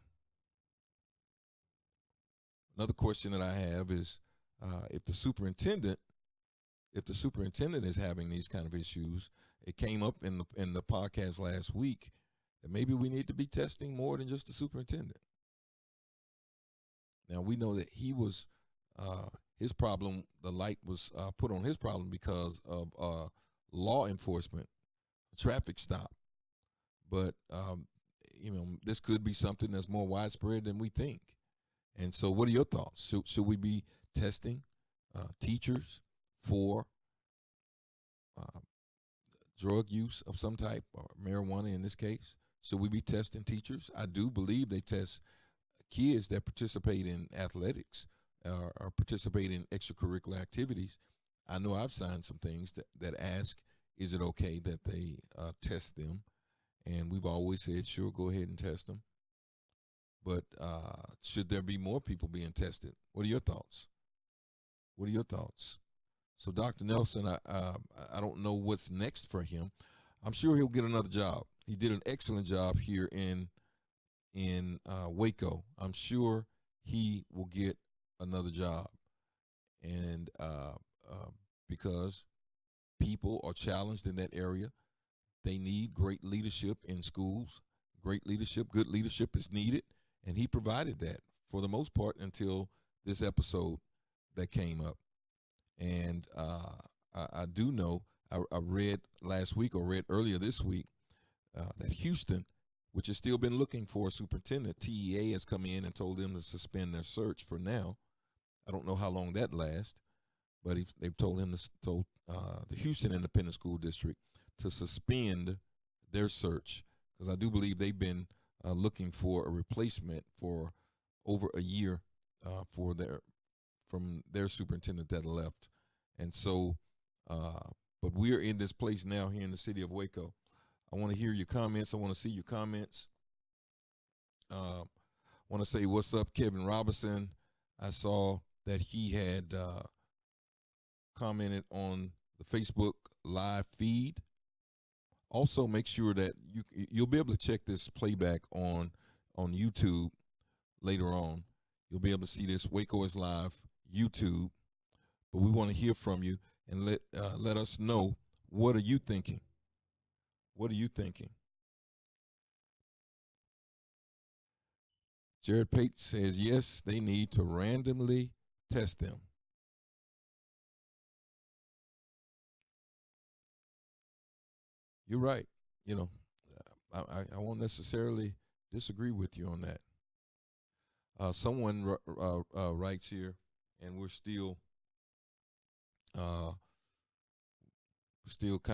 Another question that I have is, if the superintendent is having these kind of issues, it came up in the podcast last week that maybe we need to be testing more than just the superintendent. Now, we know that he was his problem. The light was put on his problem because of law enforcement, a traffic stop. But this could be something that's more widespread than we think. And so, what are your thoughts? Should we be testing teachers for drug use of some type, or marijuana in this case? Should we be testing teachers? I do believe they test kids that participate in athletics or participate in extracurricular activities. I know I've signed some things that ask, is it okay that they test them? And we've always said, sure, go ahead and test them. But should there be more people being tested? What are your thoughts? What are your thoughts? So Dr. Nelson, I don't know what's next for him. I'm sure he'll get another job. He did an excellent job here in Waco. I'm sure he will get another job. And because people are challenged in that area, they need great leadership in schools. Great leadership, good leadership is needed. And he provided that for the most part until this episode that came up. And I do know, I read last week, or read earlier this week, that Houston, which has still been looking for a superintendent, TEA has come in and told them to suspend their search for now. I don't know how long that lasts, but they've told the Houston Independent School District to suspend their search, because I do believe they've been looking for a replacement for over a year from their superintendent that left. And so, but we're in this place now here in the city of Waco. I want to hear your comments. I want to see your comments. I want to say, what's up, Kevin Robinson? I saw that he had commented on the Facebook live feed. Also, make sure that you'll be able to check this playback on YouTube later on. You'll be able to see this Waco is Live YouTube. But we want to hear from you, and let us know, what are you thinking? What are you thinking? Jared Pate says, yes, they need to randomly test them. You're right. I won't necessarily disagree with you on that. Someone writes here, and we're still kind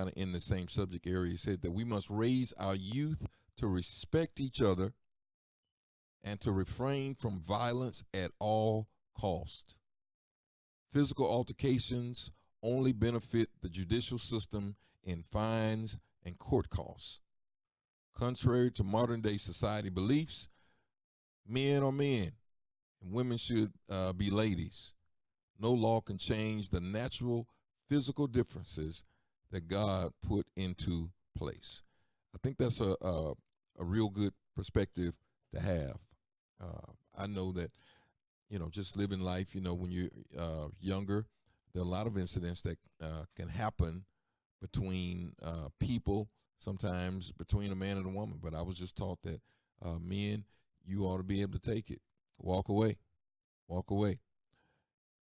of in the same subject area. He said that we must raise our youth to respect each other and to refrain from violence at all cost. Physical altercations only benefit the judicial system in fines and court costs. Contrary to modern day society beliefs, men are men and women should be ladies. No law can change the natural physical differences that God put into place. I think that's a real good perspective to have. I know that, just living life, when you're younger, there are a lot of incidents that can happen between people, sometimes between a man and a woman. But I was just taught that men, you ought to be able to take it. Walk away. Walk away.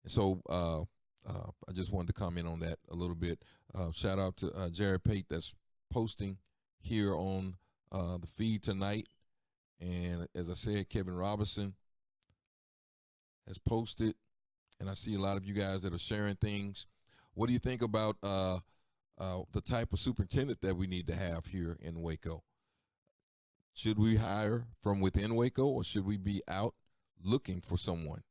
And so I just wanted to comment on that a little bit. Shout out to Jared Pate that's posting here on the feed tonight. And as I said, Kevin Robinson, has posted, and I see a lot of you guys that are sharing things. What do you think about the type of superintendent that we need to have here in Waco? Should we hire from within Waco, or should we be out looking for someone?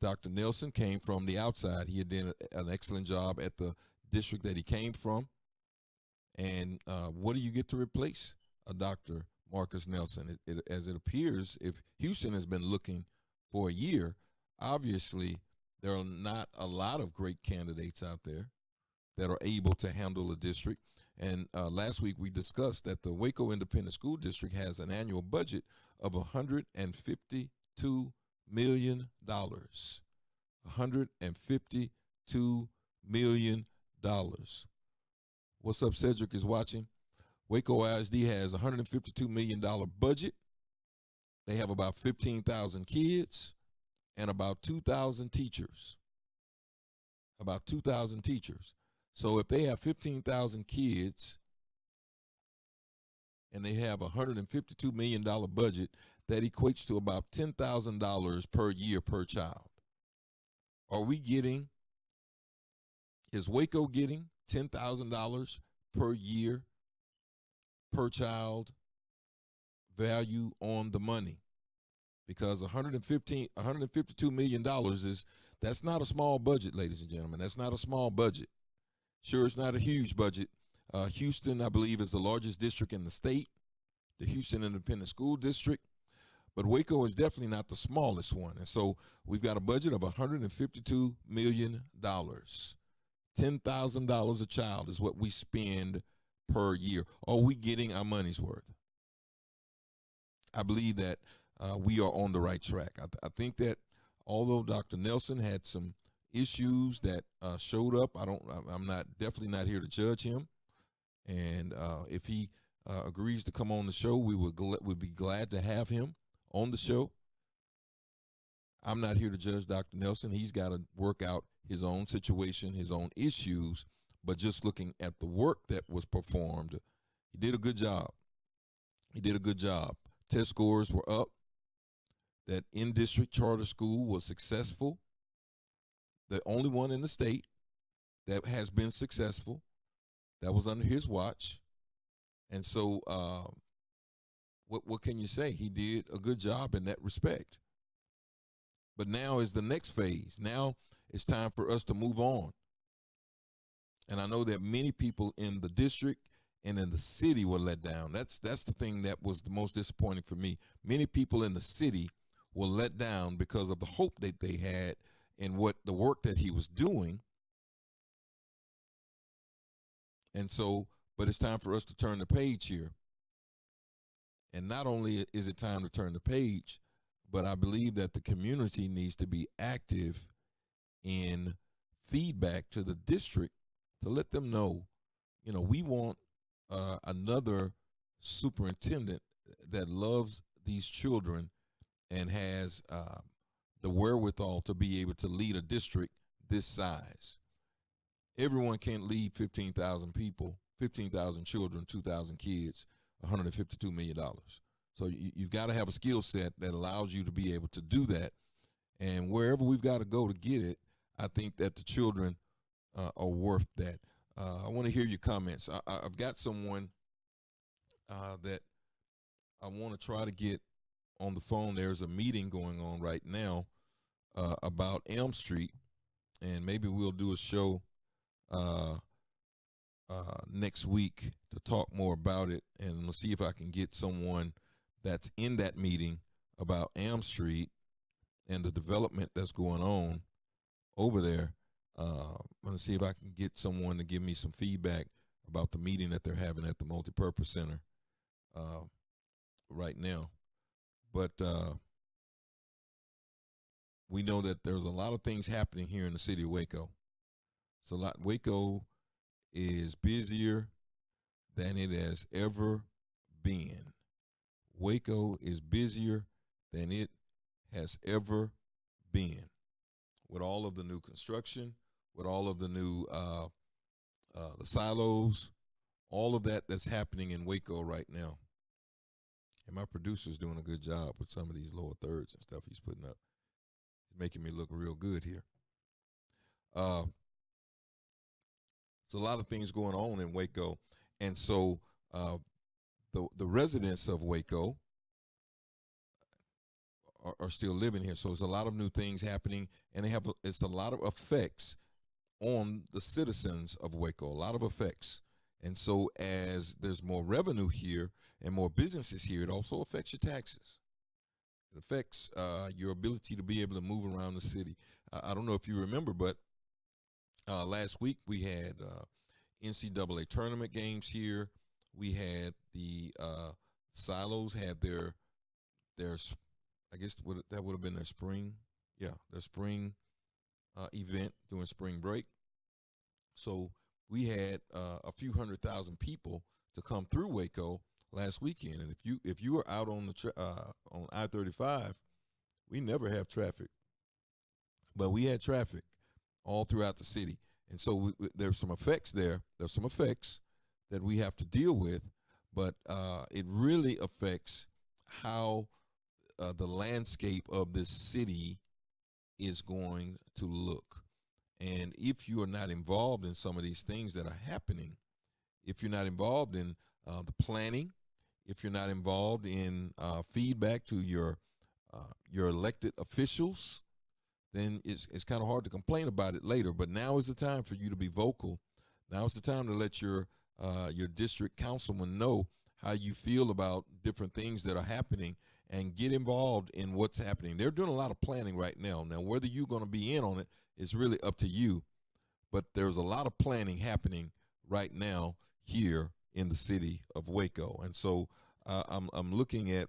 Dr. Nelson came from the outside. He had done an excellent job at the district that he came from. And what do you get to replace a Dr. Marcus Nelson? As it appears, if Houston has been looking for a year, obviously there are not a lot of great candidates out there that are able to handle a district. And last week we discussed that the Waco Independent School District has an annual budget of $152 million. $152 million. What's up, Cedric is watching. Waco ISD has a $152 million budget. They have about 15,000 kids and about 2,000 teachers. About 2,000 teachers. So if they have 15,000 kids and they have a $152 million budget, that equates to about $10,000 per year per child. Are we getting, is Waco getting $10,000 per year per child value on the money? Because $152 million that's not a small budget, ladies and gentlemen. That's not a small budget. Sure, it's not a huge budget. Houston, I believe, is the largest district in the state, the Houston Independent School District. But Waco is definitely not the smallest one. And so we've got a budget of $152 million. $10,000 a child is what we spend per year. Are we getting our money's worth? I believe that we are on the right track. I think that although Dr. Nelson had some issues that showed up, I'm definitely not here to judge him. And if he agrees to come on the show, we'd be glad to have him on the show. I'm not here to judge Dr. Nelson. He's got to work out his own situation, his own issues, but just looking at the work that was performed, he did a good job. He did a good job. Test scores were up. That in-district charter school was successful. The only one in the state that has been successful. That was under his watch. And so what can you say? He did a good job in that respect. But now is the next phase. Now it's time for us to move on. And I know that many people in the district and in the city were let down. That's the thing that was the most disappointing for me. Many people in the city were let down because of the hope that they had in what the work that he was doing. And so, but it's time for us to turn the page here. And not only is it time to turn the page, but I believe that the community needs to be active in feedback to the district to let them know, we want another superintendent that loves these children and has the wherewithal to be able to lead a district this size. Everyone can't lead 15,000 people, 15,000 children, 2,000 kids, $152 million. So you've got to have a skill set that allows you to be able to do that. And wherever we've got to go to get it, I think that the children are worth that. I want to hear your comments. I've got someone that I want to try to get on the phone. There's a meeting going on right now about Elm Street, and maybe we'll do a show next week to talk more about it, and we'll see if I can get someone that's in that meeting about Elm Street and the development that's going on over there. I'm going to see if I can get someone to give me some feedback about the meeting that they're having at the Multipurpose Center right now. But we know that there's a lot of things happening here in the city of Waco. It's a lot. Waco is busier than it has ever been. Waco is busier than it has ever been, with all of the new construction, with all of the new the silos, all of that that's happening in Waco right now. And my producer's doing a good job with some of these lower thirds and stuff he's putting up. He's making me look real good here. There's a lot of things going on in Waco. And so the residents of Waco are still living here. So there's a lot of new things happening, and it's a lot of effects on the citizens of Waco, a lot of effects. And so as there's more revenue here and more businesses here, it also affects your taxes. It affects your ability to be able to move around the city. I don't know if you remember, but last week we had NCAA tournament games here. We had the Silos had their I guess that would have been their spring event during spring break. So we had a few 100,000 people to come through Waco last weekend, and if you were out on the on I-35, we never have traffic, but we had traffic all throughout the city, and so there's some effects there. There's some effects that we have to deal with, but it really affects how the landscape of this city is going to look. And if you are not involved in some of these things that are happening, if you're not involved in the planning, if you're not involved in feedback to your elected officials, then it's kind of hard to complain about it later. But now is the time for you to be vocal. Now is the time to let your district councilman know how you feel about different things that are happening and get involved in what's happening. They're doing a lot of planning right now. Now, whether you're going to be in on it is really up to you, but there's a lot of planning happening right now here in the city of Waco. And so I'm looking at,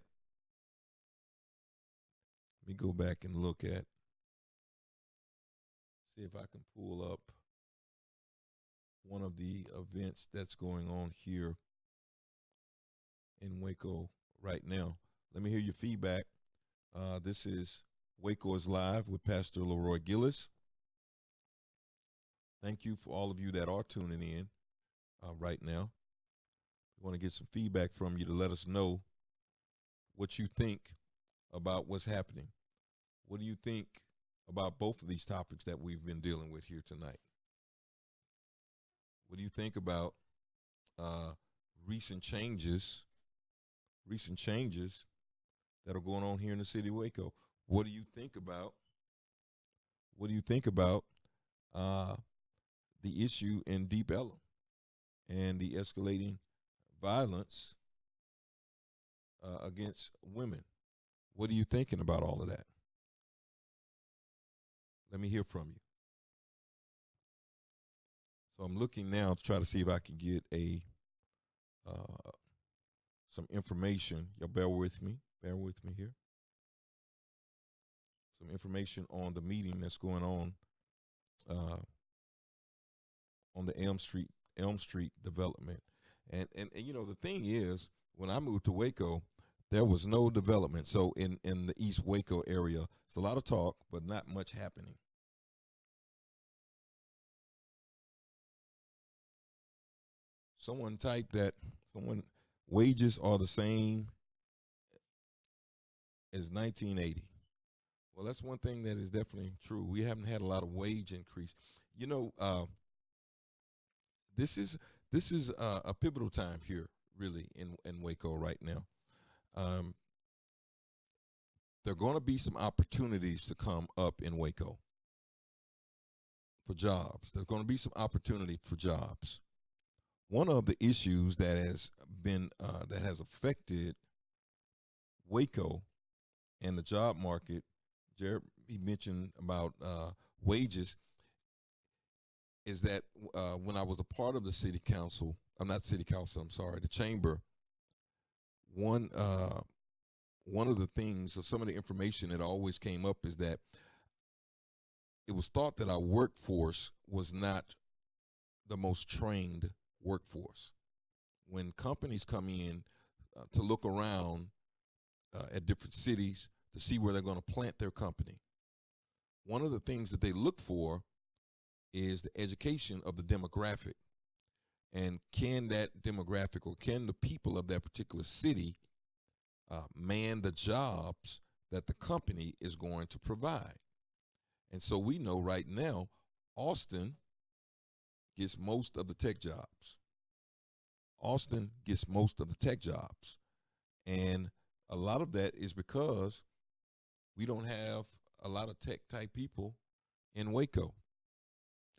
let me go back and look at, see if I can pull up one of the events that's going on here in Waco right now. Let me hear your feedback. This is Waco is Live with Pastor Leroy Gillis. Thank you for all of you that are tuning in right now. We want to get some feedback from you to let us know what you think about what's happening. What do you think about both of these topics that we've been dealing with here tonight? What do you think about recent changes that are going on here in the city of Waco? What do you think about the issue in Deep Ellum and the escalating violence against women? What are you thinking about all of that? Let me hear from you. So I'm looking now to try to see if I can get some information. Y'all bear with me here. Some information on the meeting that's going on the Elm Street development. And you know, the thing is, when I moved to Waco, there was no development. So in the East Waco area, it's a lot of talk, but not much happening. Someone typed that wages are the same as 1980. Well, that's one thing that is definitely true. We haven't had a lot of wage increase. You know, this is a pivotal time here, really, in Waco right now. There are going to be some opportunities to come up in Waco for jobs. There's going to be some opportunity for jobs. One of the issues that has affected Waco and the job market, Jared, he mentioned about wages, is that when I was a part of the city council, the chamber, one of the things, or some of the information that always came up, is that it was thought that our workforce was not the most trained workforce. When companies come in to look around at different cities to see where they're going to plant their company, one of the things that they look for is the education of the demographic. And can that demographic, or can the people of that particular city man the jobs that the company is going to provide. And so we know right now, Austin gets most of the tech jobs. Austin gets most of the tech jobs. And a lot of that is because we don't have a lot of tech type people in Waco.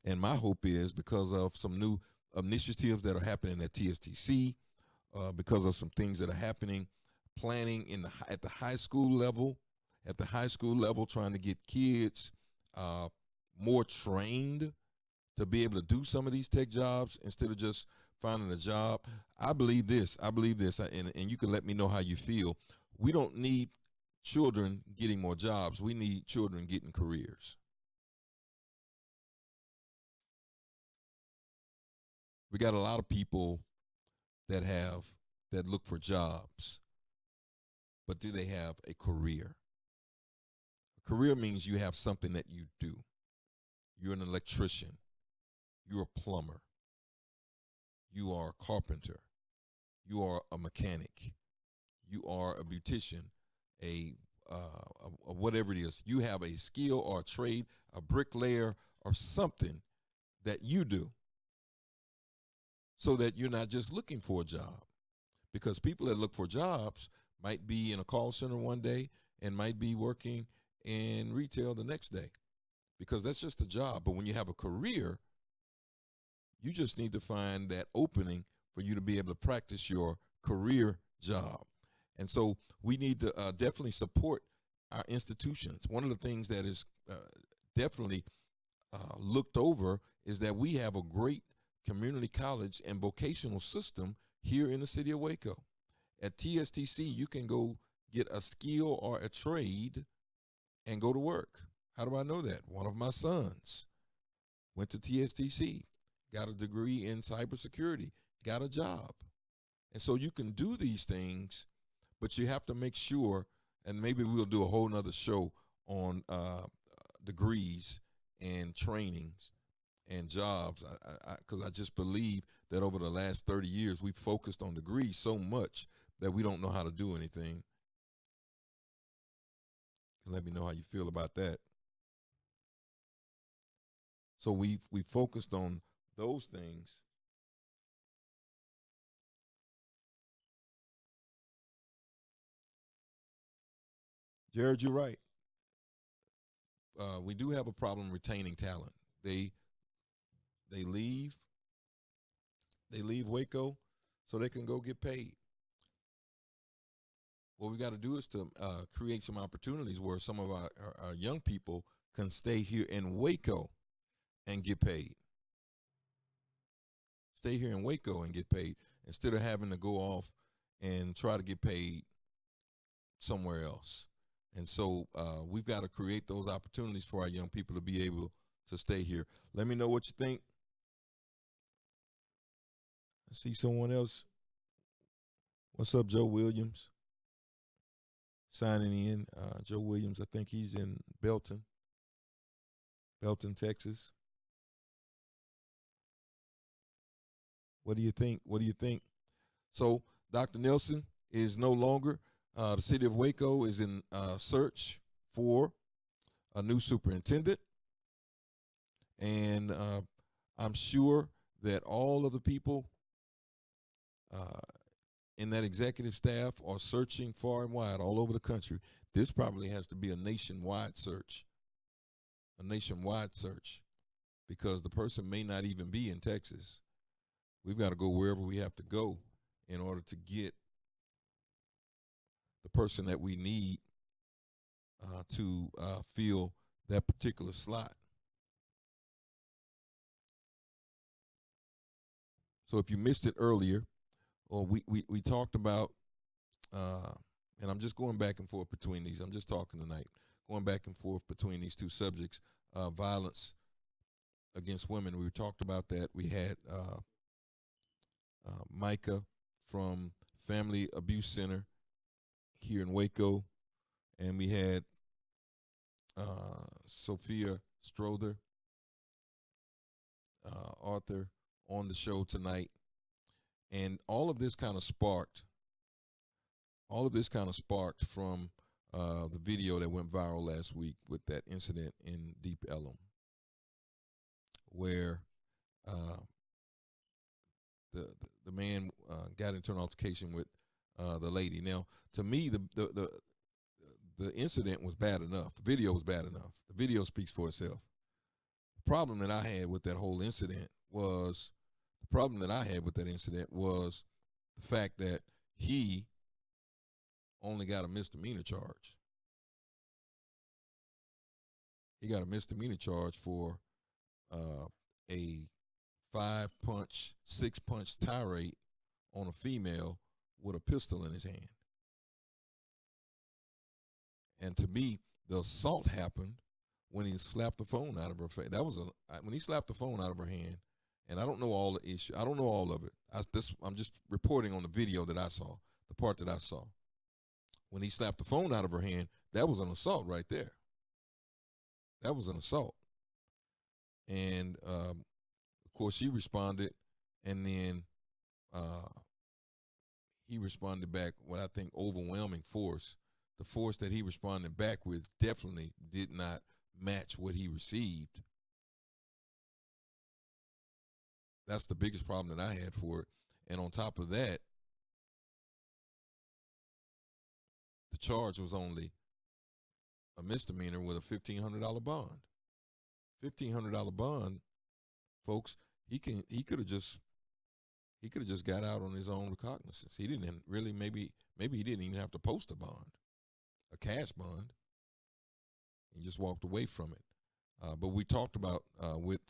And my hope is because of some new initiatives that are happening at TSTC, because of some things that are happening, planning at the high school level, trying to get kids more trained to be able to do some of these tech jobs instead of just finding a job. I believe this, and you can let me know how you feel. We don't need children getting more jobs. We need children getting careers. We got a lot of people that look for jobs, but do they have a career? A career means you have something that you do. You're an electrician. You're a plumber. You are a carpenter. You are a mechanic. You are a beautician, a whatever it is. You have a skill or a trade, a bricklayer or something that you do, so that you're not just looking for a job. Because people that look for jobs might be in a call center one day and might be working in retail the next day, because that's just a job. But when you have a career, you just need to find that opening for you to be able to practice your career job. And so we need to definitely support our institutions. One of the things that is definitely looked over is that we have a great community college and vocational system here in the city of Waco. At TSTC, you can go get a skill or a trade and go to work. How do I know that? One of my sons went to TSTC, got a degree in cybersecurity, got a job. And so you can do these things, but you have to make sure, and maybe we'll do a whole nother show on degrees and trainings and jobs, because I just believe that over the last 30 years, we've focused on degrees so much that we don't know how to do anything. Let me know how you feel about that. So we focused on those things. Jared, you're right. We do have a problem retaining talent. They leave Waco so they can go get paid. What we got to do is to create some opportunities where some of our young people can stay here in Waco and get paid. Stay here in Waco and get paid instead of having to go off and try to get paid somewhere else. And so we've got to create those opportunities for our young people to be able to stay here. Let me know what you think. I see someone else. What's up, Joe Williams? Signing in. Joe Williams, I think he's in Belton, Texas. What do you think? So Dr. Nelson is no longer. The city of Waco is in search for a new superintendent. And I'm sure that all of the people in that executive staff are searching far and wide all over the country. This probably has to be a nationwide search, because the person may not even be in Texas. We've got to go wherever we have to go in order to get the person that we need to fill that particular slot. So if you missed it earlier, or we talked about, and I'm just going back and forth between these. I'm just talking tonight, going back and forth between these two subjects, violence against women. We talked about that. We had Micah from Family Abuse Center here in Waco, and we had Sophia Strother, author, on the show tonight. And all of this kind of sparked all of this kind of sparked from the video that went viral last week with that incident in Deep Ellum, where uh, the man got into an altercation with the lady. Now, to me, the incident was bad enough. The video was bad enough. The video speaks for itself. The problem that I had with that whole incident was the fact that he only got a misdemeanor charge. He got a misdemeanor charge for a 5-punch, 6-punch tirade on a female with a pistol in his hand. And to me, the assault happened when he slapped the phone out of her face. That was when he slapped the phone out of her hand. And I don't know all the issue. I don't know all of it. I'm just reporting on the video that I saw, the part that I saw. When he slapped the phone out of her hand, that was an assault right there. That was an assault. And of course, she responded, and then he responded back with, I think, overwhelming force. The force that he responded back with definitely did not match what he received. That's the biggest problem that I had for it. And on top of that, the charge was only a misdemeanor with a $1,500 bond. $1,500 bond, folks. He could have just got out on his own recognizance. He didn't really maybe he didn't even have to post a bond, a cash bond. He just walked away from it. But we talked about with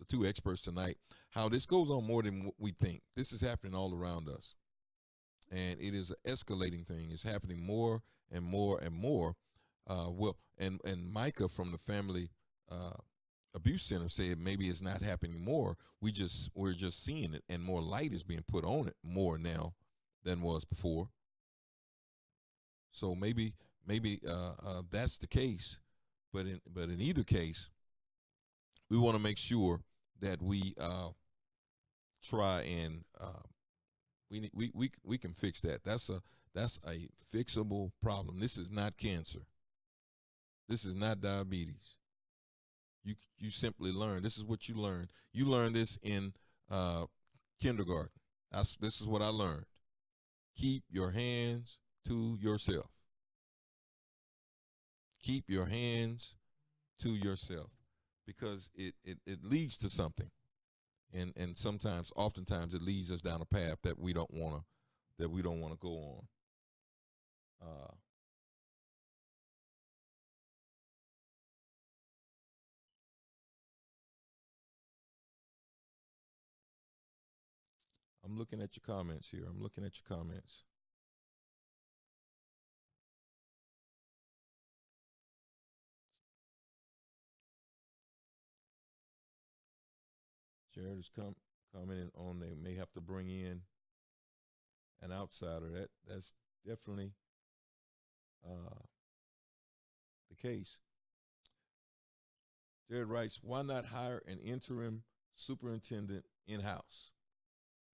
the two experts tonight how this goes on more than what we think. This is happening all around us, and it is an escalating thing. It's happening more and more and more. And Micah from the Family Abuse Center said maybe it's not happening more. We're just seeing it, and more light is being put on it more now than was before. So maybe that's the case, but in either case, we want to make sure that we try and we can fix that. That's a fixable problem. This is not cancer. This is not diabetes. You simply learn. This is what you learn. You learn this in kindergarten. This is what I learned. Keep your hands to yourself. Keep your hands to yourself, because it leads to something, and oftentimes it leads us down a path that we don't want to go on. I'm looking at your comments here. Jared is commenting on they may have to bring in an outsider. That's definitely the case. Jared writes, why not hire an interim superintendent in-house?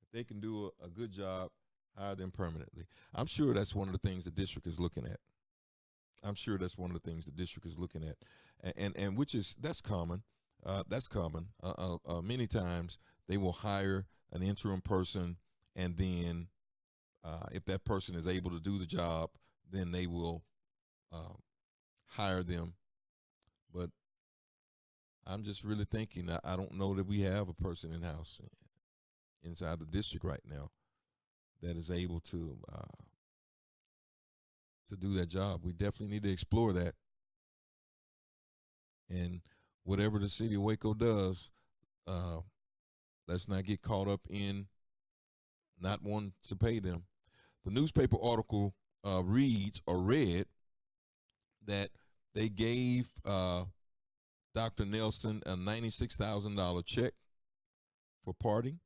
If they can do a good job, hire them permanently. I'm sure that's one of the things the district is looking at. And which is, that's common. Many times they will hire an interim person, and then if that person is able to do the job, then they will hire them. But I'm just really thinking, I don't know that we have a person in-house inside the district right now that is able to do that job. We definitely need to explore that. And whatever the city of Waco does, let's not get caught up in not wanting to pay them. The newspaper article read that they gave Dr. Nelson a $96,000 check for parting.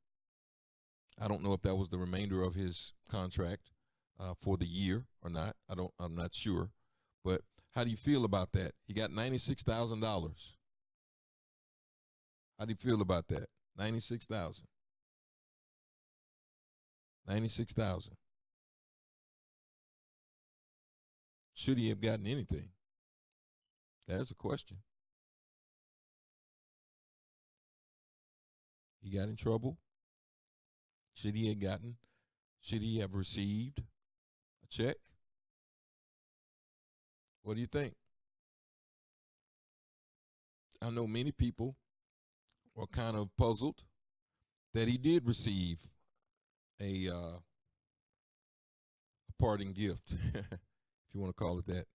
I don't know if that was the remainder of his contract for the year or not. I'm not sure. But how do you feel about that? He got $96,000. How do you feel about that? $96,000. $96,000. Should he have gotten anything? That's a question. He got in trouble. Should he have received a check? What do you think? I know many people were kind of puzzled that he did receive a parting gift, if you want to call it that.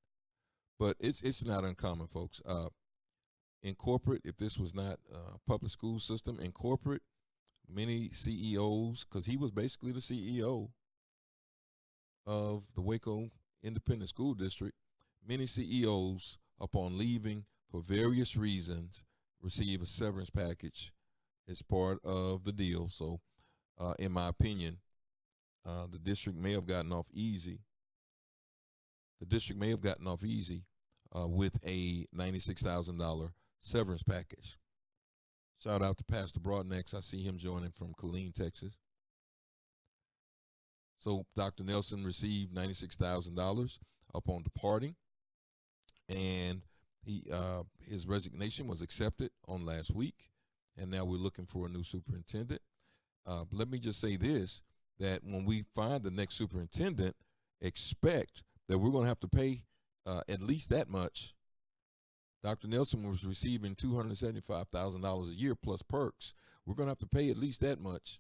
But it's not uncommon, folks. In corporate, if this was not a public school system, in corporate, many CEOs, because he was basically the CEO of the Waco Independent School District, many CEOs, upon leaving for various reasons, receive a severance package as part of the deal. So, in my opinion, the district may have gotten off easy. The district may have gotten off easy with a $96,000 severance package. Shout out to Pastor Broadnex. I see him joining from Killeen, Texas. So Dr. Nelson received $96,000 upon departing, and his resignation was accepted on last week, and now we're looking for a new superintendent. Let me just say this, that when we find the next superintendent, expect that we're going to have to pay at least that much. Dr. Nelson was receiving $275,000 a year plus perks. We're going to have to pay at least that much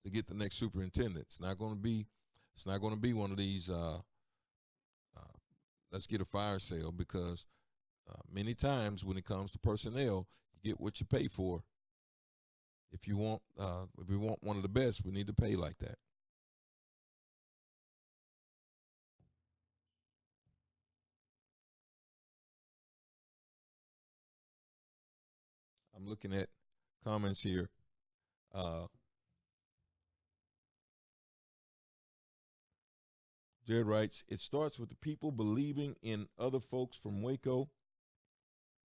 to get the next superintendent. It's not going to be one of these let's get a fire sale, because many times when it comes to personnel, you get what you pay for. If we want one of the best, we need to pay like that. I'm looking at comments here. Jared writes, it starts with the people believing in other folks from Waco.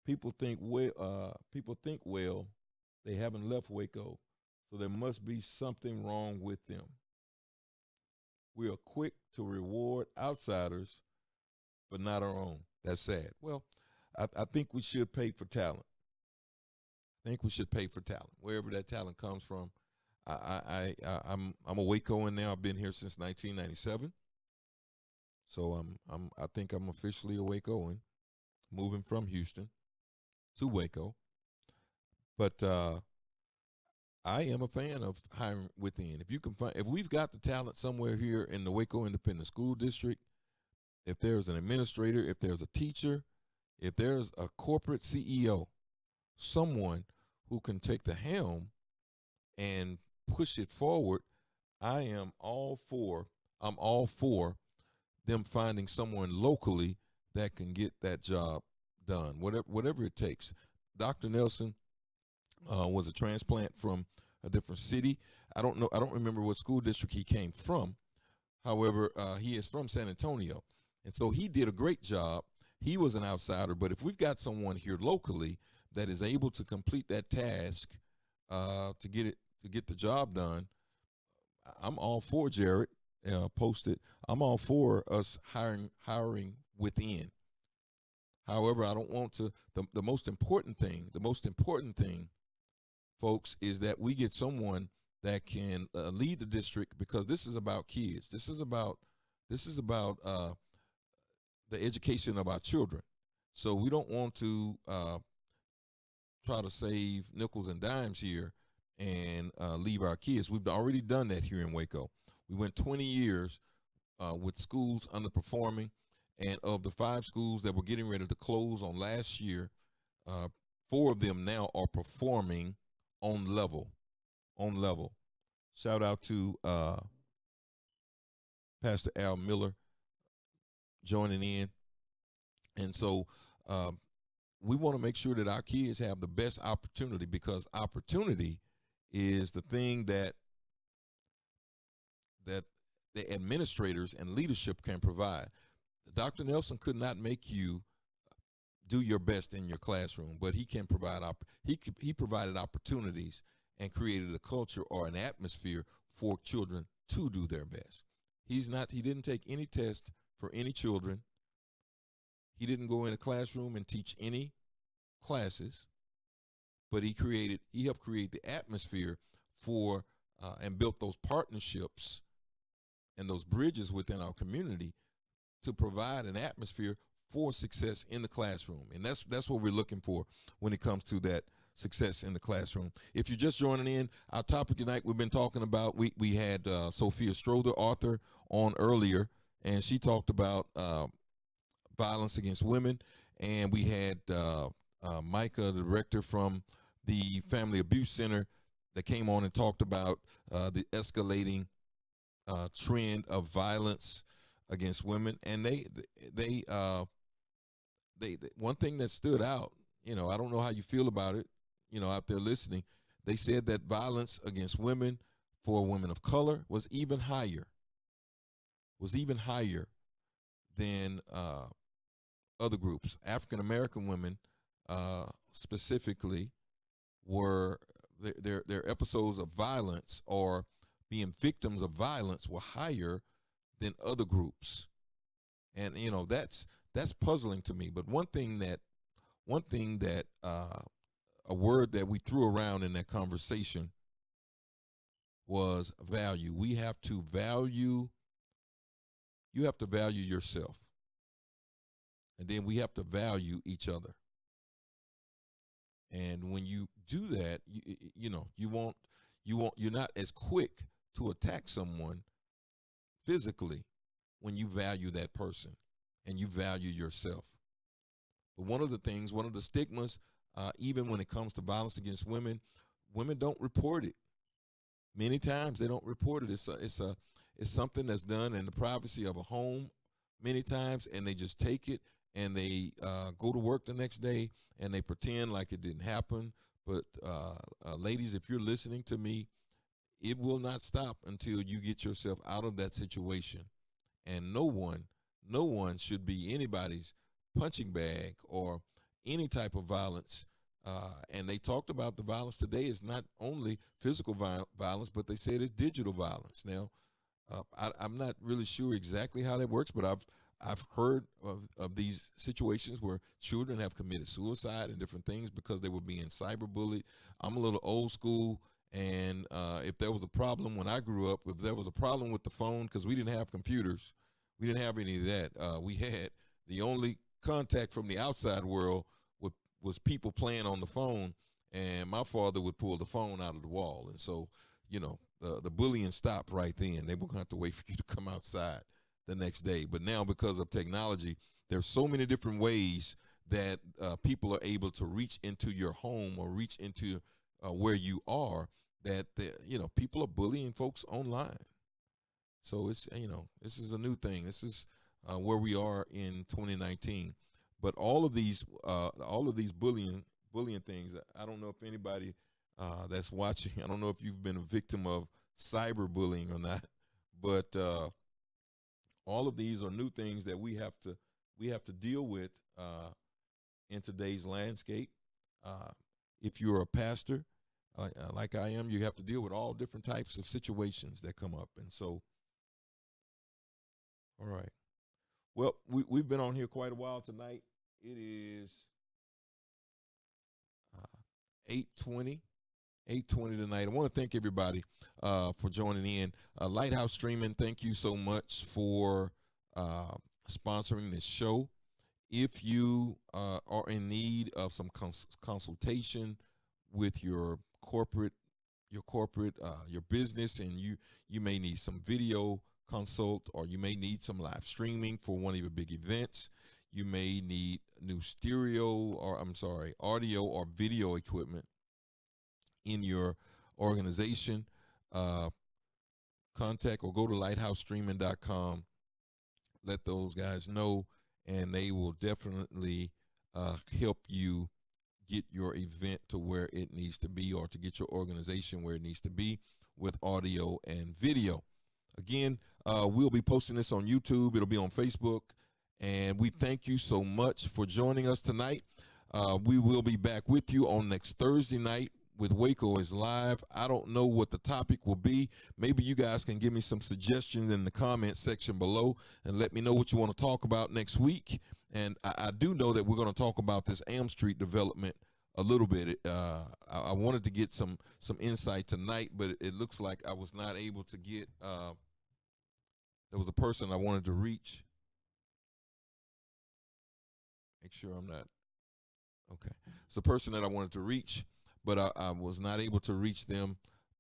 People think well, they haven't left Waco, so there must be something wrong with them. We are quick to reward outsiders, but not our own. That's sad. Well, I think we should pay for talent. Wherever that talent comes from. I'm a Wacoan now. I've been here since 1997. So I think I'm officially a Wacoan, moving from Houston to Waco. But I am a fan of hiring within. If we've got the talent somewhere here in the Waco Independent School District, if there's an administrator, if there's a teacher, if there's a corporate CEO, someone who can take the helm and push it forward, I'm all for them finding someone locally that can get that job done, whatever it takes. Dr. Nelson was a transplant from a different city. I don't remember what school district he came from. However, he is from San Antonio, and so he did a great job. He was an outsider, but if we've got someone here locally that is able to complete that task to get the job done, I'm all for Jared. Posted. I'm all for us hiring within. However, I don't want to. The most important thing, folks, is that we get someone that can lead the district, because this is about kids. This is about the education of our children. So we don't want to try to save nickels and dimes here and leave our kids. We've already done that here in Waco. We went 20 years with schools underperforming, and of the 5 schools that were getting ready to close on last year, 4 of them now are performing on level. Shout out to Pastor Al Miller joining in. And so we want to make sure that our kids have the best opportunity, because opportunity is the thing that the administrators and leadership can provide. Dr. Nelson could not make you do your best in your classroom, but he can provide he provided opportunities and created a culture or an atmosphere for children to do their best. He didn't take any test for any children He didn't go in a classroom and teach any classes, but he helped create the atmosphere for and built those partnerships and those bridges within our community to provide an atmosphere for success in the classroom. And that's what we're looking for when it comes to that success in the classroom. If you're just joining in, our topic tonight, we've been talking about, we had Sophia Strother, author, on earlier, and she talked about violence against women. And we had Micah, the director from the Family Abuse Center, that came on and talked about the escalating trend of violence against women. And they one thing that stood out, I don't know how you feel about it, out there listening. They said that violence against women for women of color was even higher than other groups. African American women specifically were their episodes of violence or being victims of violence were higher than other groups. And that's puzzling to me. But one thing that a word that we threw around in that conversation was value. You have to value yourself. And then we have to value each other. And when you do that, you're not as quick to attack someone physically when you value that person and you value yourself. But one of the stigmas, even when it comes to violence against women don't report it. Many times they don't report it. It's something that's done in the privacy of a home many times, and they just take it and they go to work the next day and they pretend like it didn't happen. But ladies, if you're listening to me, it will not stop until you get yourself out of that situation. And no one should be anybody's punching bag or any type of violence. And they talked about the violence today is not only physical violence, but they said it's digital violence. Now, I'm not really sure exactly how that works, but I've heard of these situations where children have committed suicide and different things because they were being cyberbullied. I'm a little old school, and if there was a problem when I grew up, if there was a problem with the phone, because we didn't have computers, we didn't have any of that. We had the only contact from the outside world was people playing on the phone, and my father would pull the phone out of the wall. And so, the bullying stopped right then. They were going to have to wait for you to come outside the next day. But now, because of technology, there's so many different ways that people are able to reach into your home or reach into where you are, that people are bullying folks online. So it's this is a new thing. This is where we are in 2019. But all of these bullying things, I don't know if anybody that's watching, I don't know if you've been a victim of cyberbullying or not, but all of these are new things that we have to deal with in today's landscape. If you're a pastor, like I am, you have to deal with all different types of situations that come up. And so, all right. Well, we've been on here quite a while tonight. It is 8:20 tonight. I want to thank everybody for joining in. Lighthouse Streaming, thank you so much for sponsoring this show. If you are in need of some consultation with your business, and you may need some video consult, or you may need some live streaming for one of your big events. You may need new audio or video equipment in your organization. Contact or go to lighthousestreaming.com. Let those guys know, and they will definitely help you get your event to where it needs to be, or to get your organization where it needs to be with audio and video. Again, we'll be posting this on YouTube. It'll be on Facebook. And we thank you so much for joining us tonight. We will be back with you on next Thursday night with Waco is Live. I don't know what the topic will be. Maybe you guys can give me some suggestions in the comment section below and let me know what you want to talk about next week. And I do know that we're going to talk about this Am Street development a little bit. I wanted to get some insight tonight, but it looks like I was not able to get. There was a person I wanted to reach. Make sure I'm not. Okay. It's a person that I wanted to reach, but I was not able to reach them.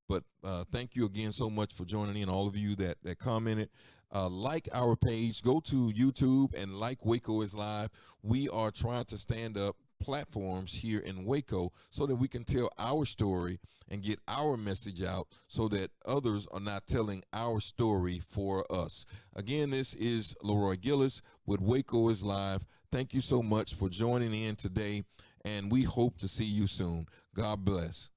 But thank you again so much for joining in, all of you that commented. Like our page, go to YouTube and like Waco is Live. We are trying to stand up platforms here in Waco so that we can tell our story and get our message out so that others are not telling our story for us. Again, this is Leroy Gillis with Waco is Live. Thank you so much for joining in today, and we hope to see you soon. God bless.